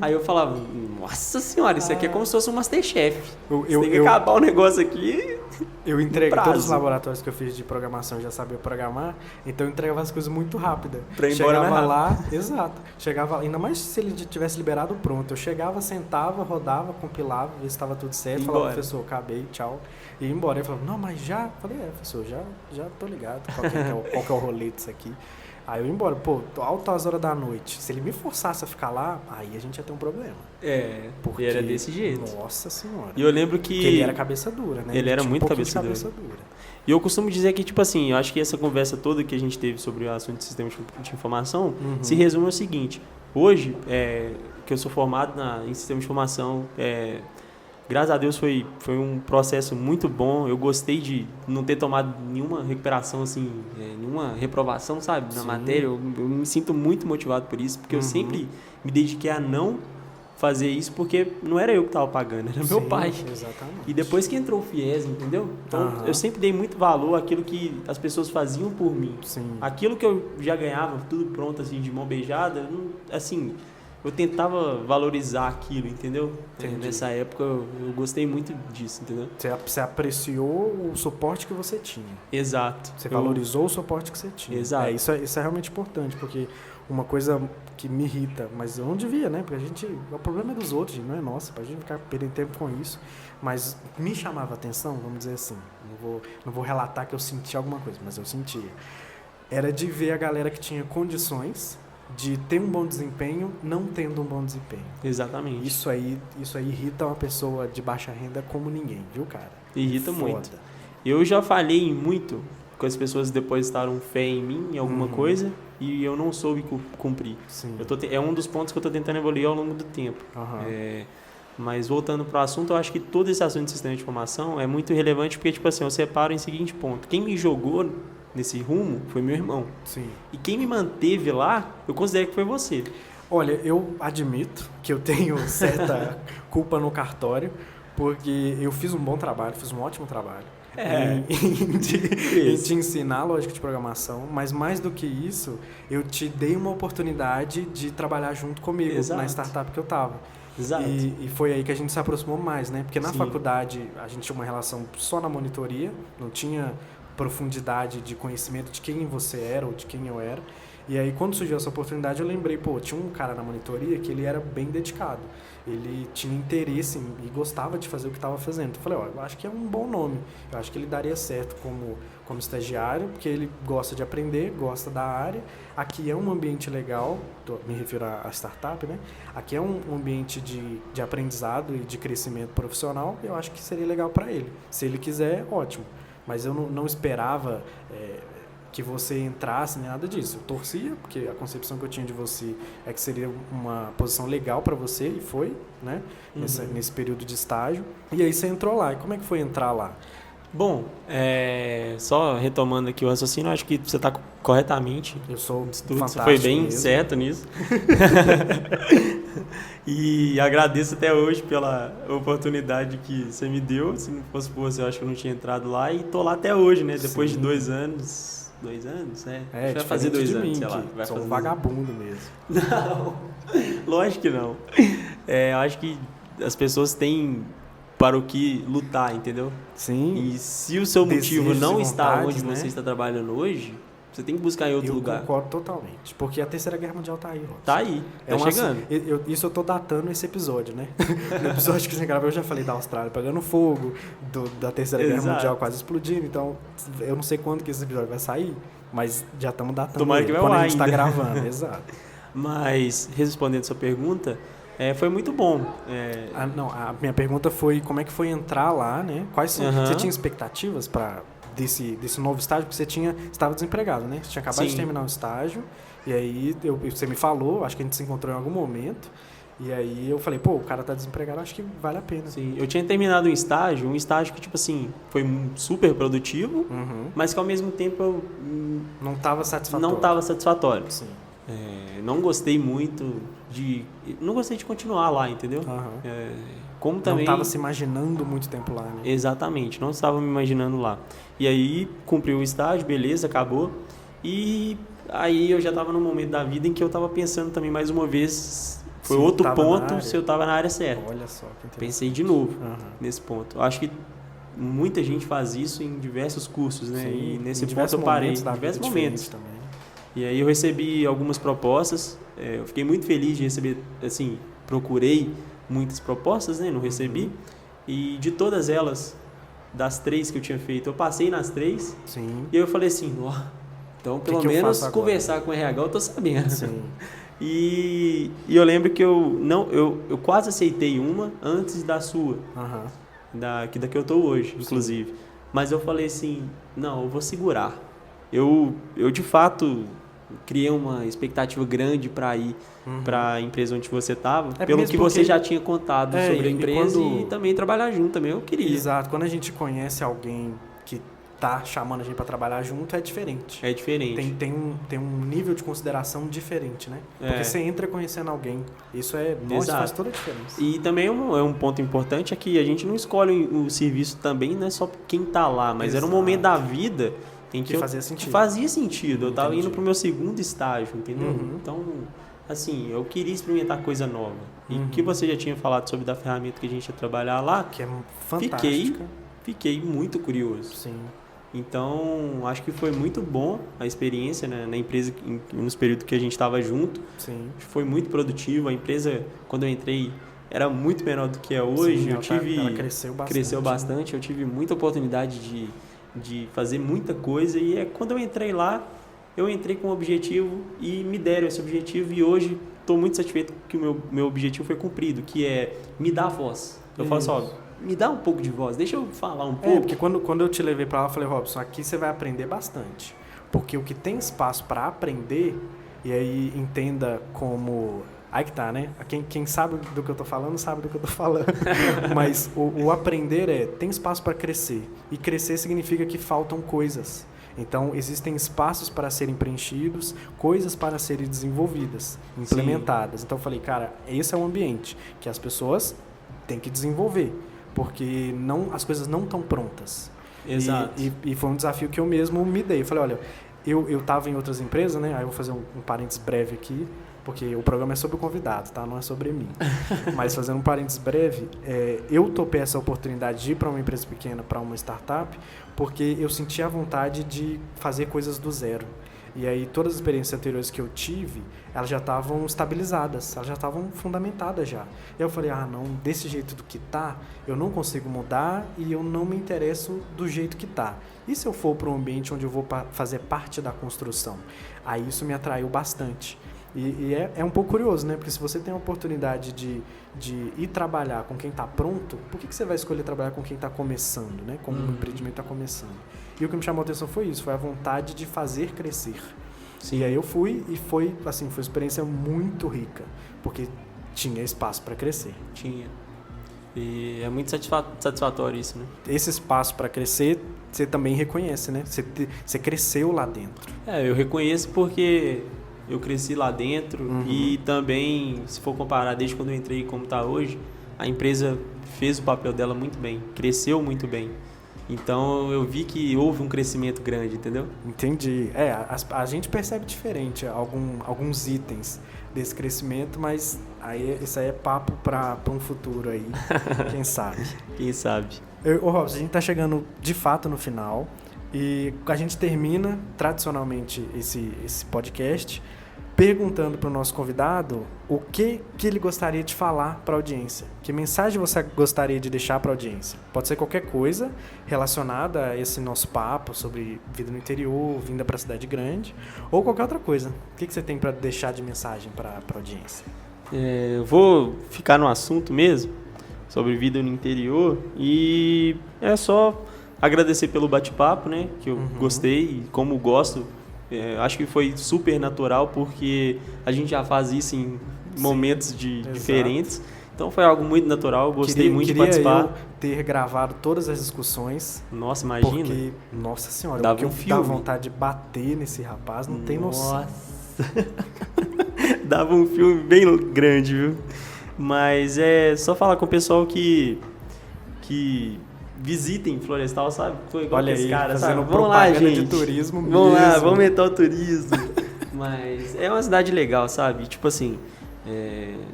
Aí eu falava, nossa senhora, isso aqui é como se fosse um Masterchef. Você tem que acabar o negócio aqui. Eu entreguei todos os laboratórios que eu fiz de programação, eu já sabia programar, então eu entregava as coisas muito rápido. Pra ir embora chegava lá, exato. Chegava, ainda mais se ele tivesse liberado pronto. Eu chegava, sentava, rodava, compilava, via se estava tudo certo, falava, professor, acabei, tchau. E ia embora. Ele falava, não, mas já? Eu falei, professor, já tô ligado. Qual que é o rolê disso aqui? Aí eu ia embora, altas horas da noite. Se ele me forçasse a ficar lá, aí a gente ia ter um problema. Porque era desse jeito. Nossa senhora. E eu lembro que ele era cabeça dura, né? Ele era muito cabeça dura. E eu costumo dizer que, tipo assim, eu acho que essa conversa toda que a gente teve sobre o assunto de sistema de informação se resume ao seguinte. Hoje, que eu sou formado em sistema de informação, graças a Deus foi um processo muito bom. Eu gostei de não ter tomado nenhuma recuperação, assim, nenhuma reprovação, sabe, na matéria. Eu me sinto muito motivado por isso, porque eu sempre me dediquei a não fazer isso, porque não era eu que estava pagando, era meu pai. Exatamente. E depois que entrou o FIES, entendeu? Então, eu sempre dei muito valor àquilo que as pessoas faziam por mim. Sim. Aquilo que eu já ganhava, tudo pronto, assim, de mão beijada, assim... Eu tentava valorizar aquilo, entendeu? Nessa época eu gostei muito disso, entendeu? Você apreciou o suporte que você tinha. Exato. Você valorizou o suporte que você tinha. Exato. Isso é realmente importante, porque uma coisa que me irrita, mas eu não devia, né? Porque o problema é dos outros, não é nosso, pra gente ficar perdendo tempo com isso. Mas me chamava a atenção, vamos dizer assim, não vou relatar que eu senti alguma coisa, mas eu sentia. Era de ver a galera que tinha condições de ter um bom desempenho, não tendo um bom desempenho. Exatamente. Isso aí irrita uma pessoa de baixa renda como ninguém, viu, cara? Irrita muito. Eu já falhei muito com as pessoas depositaram fé em mim, em alguma coisa, e eu não soube cumprir. Sim. É um dos pontos que eu estou tentando evoluir ao longo do tempo. Mas voltando para o assunto, eu acho que todo esse assunto de sistema de informação é muito relevante porque, tipo assim, eu separo em seguinte ponto. Quem me jogou nesse rumo foi meu irmão. Sim. E quem me manteve lá, eu considero que foi você. Olha, eu admito que eu tenho certa culpa no cartório, porque eu fiz um bom trabalho, fiz um ótimo trabalho em te ensinar a lógica de programação, mas mais do que isso, eu te dei uma oportunidade de trabalhar junto comigo na startup que eu estava. Exato. E foi aí que a gente se aproximou mais, né? Porque na faculdade a gente tinha uma relação só na monitoria, não tinha profundidade de conhecimento de quem você era ou de quem eu era. E aí, quando surgiu essa oportunidade, eu lembrei, tinha um cara na monitoria que ele era bem dedicado. Ele tinha interesse e gostava de fazer o que estava fazendo. Eu falei, eu acho que é um bom nome. Eu acho que ele daria certo como estagiário, porque ele gosta de aprender, gosta da área. Aqui é um ambiente legal, me refiro à startup, né? Aqui é um ambiente de aprendizado e de crescimento profissional. Eu acho que seria legal para ele. Se ele quiser, ótimo. Mas eu não esperava que você entrasse nem nada disso. Eu torcia, porque a concepção que eu tinha de você é que seria uma posição legal para você, e foi, né? Nesse período de estágio. E aí você entrou lá. E como é que foi entrar lá? Bom, só retomando aqui o raciocínio, acho que você está corretamente. Eu sou fantástico. Você foi bem mesmo. Certo nisso. E agradeço até hoje pela oportunidade que você me deu. Se não fosse por você, eu acho que eu não tinha entrado lá. E tô lá até hoje, né? Depois de 2 anos. 2 anos? Vai fazer 2 anos, sei lá. Vai fazer um vagabundo mesmo. Não, lógico que não. Eu acho que as pessoas têm para o que lutar, entendeu? Sim. E se o seu motivo não está onde né? você está trabalhando hoje, você tem que buscar em outro lugar. Eu concordo totalmente. Porque a Terceira Guerra Mundial tá aí, Robson. Tá aí, chegando. Isso eu tô datando esse episódio, né? No episódio que você gravou, eu já falei da Austrália pegando fogo, da Terceira Guerra Mundial quase explodindo. Então, eu não sei quando que esse episódio vai sair, mas já estamos datando. Tomara que vai quando lá a gente ainda. tá gravando, exato. Mas, respondendo a sua pergunta, foi muito bom. A minha pergunta foi como é que foi entrar lá, né? Você tinha expectativas para desse novo estágio? Porque você estava desempregado, né? Você tinha acabado de terminar o estágio, e aí você me falou, acho que a gente se encontrou em algum momento, e aí eu falei, o cara tá desempregado, acho que vale a pena. Sim, eu tinha terminado um estágio que, tipo assim, foi super produtivo, mas que ao mesmo tempo eu não estava satisfatório. Não estava satisfatório. Sim. Não gostei muito não gostei de continuar lá, entendeu? Como também... Não estava se imaginando muito tempo lá, né? Exatamente, não estava me imaginando lá. E aí, cumpri o estágio, beleza, acabou. E aí eu já estava num momento da vida em que eu estava pensando também mais uma vez, foi Se outro tava ponto, se eu estava na área certa. Olha só, que interessante. Pensei de novo nesse ponto. Eu acho que muita gente faz isso em diversos cursos, né? Sim, e nesse em ponto eu parei. Em diversos momentos também. E aí eu recebi algumas propostas, eu fiquei muito feliz de receber, assim, procurei muitas propostas, né? Não recebi. E de todas elas, das 3 que eu tinha feito, eu passei nas 3. Sim. E eu falei assim, então pelo menos conversar com o RH eu tô sabendo. Sim. E eu lembro que eu quase aceitei uma antes da sua, da que eu tô hoje, inclusive. Sim. Mas eu falei assim, não, eu vou segurar. Eu de fato criei uma expectativa grande para ir para a empresa onde você estava, pelo que você já tinha contado sobre a empresa e também trabalhar junto também, eu queria. Exato, quando a gente conhece alguém que tá chamando a gente para trabalhar junto, é diferente. É diferente. Tem um nível de consideração diferente, né? Porque você entra conhecendo alguém, isso faz toda a diferença. E também é um ponto importante é que a gente não escolhe o serviço também, não é só quem tá lá, mas era um momento da vida em que fazia sentido. Eu estava indo para o meu segundo estágio, entendeu? Então, assim, eu queria experimentar coisa nova. E o que você já tinha falado sobre da ferramenta que a gente ia trabalhar lá, que é fantástica. Fiquei muito curioso. Sim. Então, acho que foi muito bom a experiência, né, na empresa, nos períodos que a gente estava junto. Sim. Foi muito produtivo. A empresa, quando eu entrei, era muito menor do que é hoje. Sim, ela cresceu bastante. Eu tive muita oportunidade de fazer muita coisa. E quando eu entrei lá, eu entrei com um objetivo e me deram esse objetivo. E hoje estou muito satisfeito que o meu objetivo foi cumprido, que é me dar voz. Eu falo assim, me dá um pouco de voz, deixa eu falar um pouco. Porque quando eu te levei para lá, eu falei, Robson, aqui você vai aprender bastante. Porque o que tem espaço para aprender, e aí entenda como... Aí que tá, né? Quem sabe do que eu tô falando, sabe do que eu tô falando. Mas o aprender tem espaço para crescer. E crescer significa que faltam coisas. Então, existem espaços para serem preenchidos, coisas para serem desenvolvidas, implementadas. Sim. Então, eu falei, cara, esse é o ambiente que as pessoas têm que desenvolver. Porque as coisas não estão prontas. Exato. E foi um desafio que eu mesmo me dei. Eu falei, olha, eu estava em outras empresas, né? Aí eu vou fazer um parênteses breve aqui, porque o programa é sobre o convidado, tá? Não é sobre mim. Mas fazendo um parênteses breve, eu topei essa oportunidade de ir para uma empresa pequena, para uma startup, porque eu senti a vontade de fazer coisas do zero. E aí todas as experiências anteriores que eu tive, elas já estavam estabilizadas, elas já estavam fundamentadas já. E eu falei, não, desse jeito do que tá, eu não consigo mudar e eu não me interesso do jeito que tá. E se eu for para um ambiente onde eu vou fazer parte da construção? Aí isso me atraiu bastante. E é um pouco curioso, né? Porque se você tem a oportunidade de ir trabalhar com quem está pronto, por que você vai escolher trabalhar com quem está começando, né? Como um empreendimento está começando. E o que me chamou a atenção foi isso, foi a vontade de fazer crescer. Sim. E aí eu fui e foi uma experiência muito rica, porque tinha espaço para crescer. Tinha. E é muito satisfatório isso, né? Esse espaço para crescer, você também reconhece, né? Você cresceu lá dentro. Eu reconheço porque eu cresci lá dentro e também, se for comparar desde quando eu entrei como está hoje, a empresa fez o papel dela muito bem, cresceu muito bem. Então eu vi que houve um crescimento grande, entendeu? Entendi. A gente percebe diferente alguns itens desse crescimento, mas isso aí é papo para um futuro aí, quem sabe. Quem sabe. Robson, a gente está chegando de fato no final e a gente termina tradicionalmente esse podcast perguntando para o nosso convidado o que ele gostaria de falar para a audiência. Que mensagem você gostaria de deixar para a audiência? Pode ser qualquer coisa relacionada a esse nosso papo sobre vida no interior, vinda para a cidade grande, ou qualquer outra coisa. O que você tem para deixar de mensagem para a audiência? Eu vou ficar no assunto mesmo, sobre vida no interior, e é só agradecer pelo bate-papo, né? Que eu gostei e como gosto. Acho que foi super natural, porque a gente já faz isso em momentos diferentes. Então foi algo muito natural, gostei muito de participar. Eu ter gravado todas as discussões. Nossa, imagina. Porque, nossa senhora, dava eu dava vontade de bater nesse rapaz, não tem noção. Nossa bosta. Dava um filme bem grande, viu? Mas é só falar com o pessoal que visitem Florestal, sabe? Foi igual Olha esse aí, cara, fazendo sabe? Vamos lá, propaganda gente. de turismo mesmo. Vamos lá, vamos aumentar o turismo. Mas é uma cidade legal, sabe? Tipo assim,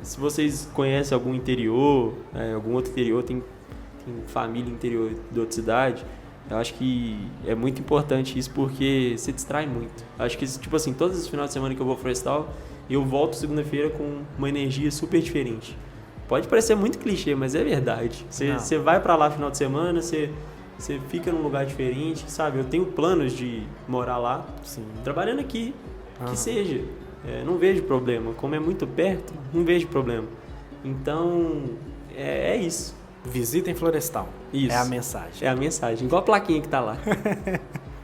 se vocês conhecem algum interior, algum outro interior, tem família interior de outra cidade, eu acho que é muito importante isso porque se distrai muito. Acho que, tipo assim, todos os finais de semana que eu vou ao Florestal, eu volto segunda-feira com uma energia super diferente. Pode parecer muito clichê, mas é verdade. Você vai pra lá no final de semana, você fica num lugar diferente, sabe? Eu tenho planos de morar lá, Sim. trabalhando aqui, que seja. Não vejo problema. Como é muito perto, não vejo problema. Então, é isso. Visitem Florestal. Isso. É a mensagem. É a mensagem, igual a plaquinha que tá lá.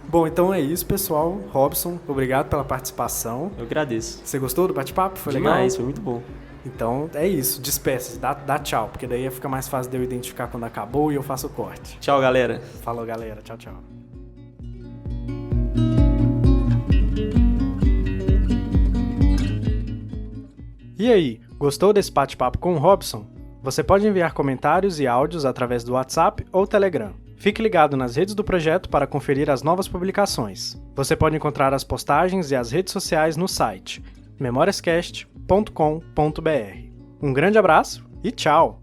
Bom, então é isso, pessoal. Robson, obrigado pela participação. Eu agradeço. Você gostou do bate-papo? Foi Demais, legal? foi muito bom. Então é isso, despeça, dá tchau, porque daí fica mais fácil de eu identificar quando acabou e eu faço o corte. Tchau, galera. Falou, galera. Tchau, tchau. E aí, gostou desse bate-papo com o Robson? Você pode enviar comentários e áudios através do WhatsApp ou Telegram. Fique ligado nas redes do projeto para conferir as novas publicações. Você pode encontrar as postagens e as redes sociais no site memoriascast.com.br. Um grande abraço e tchau!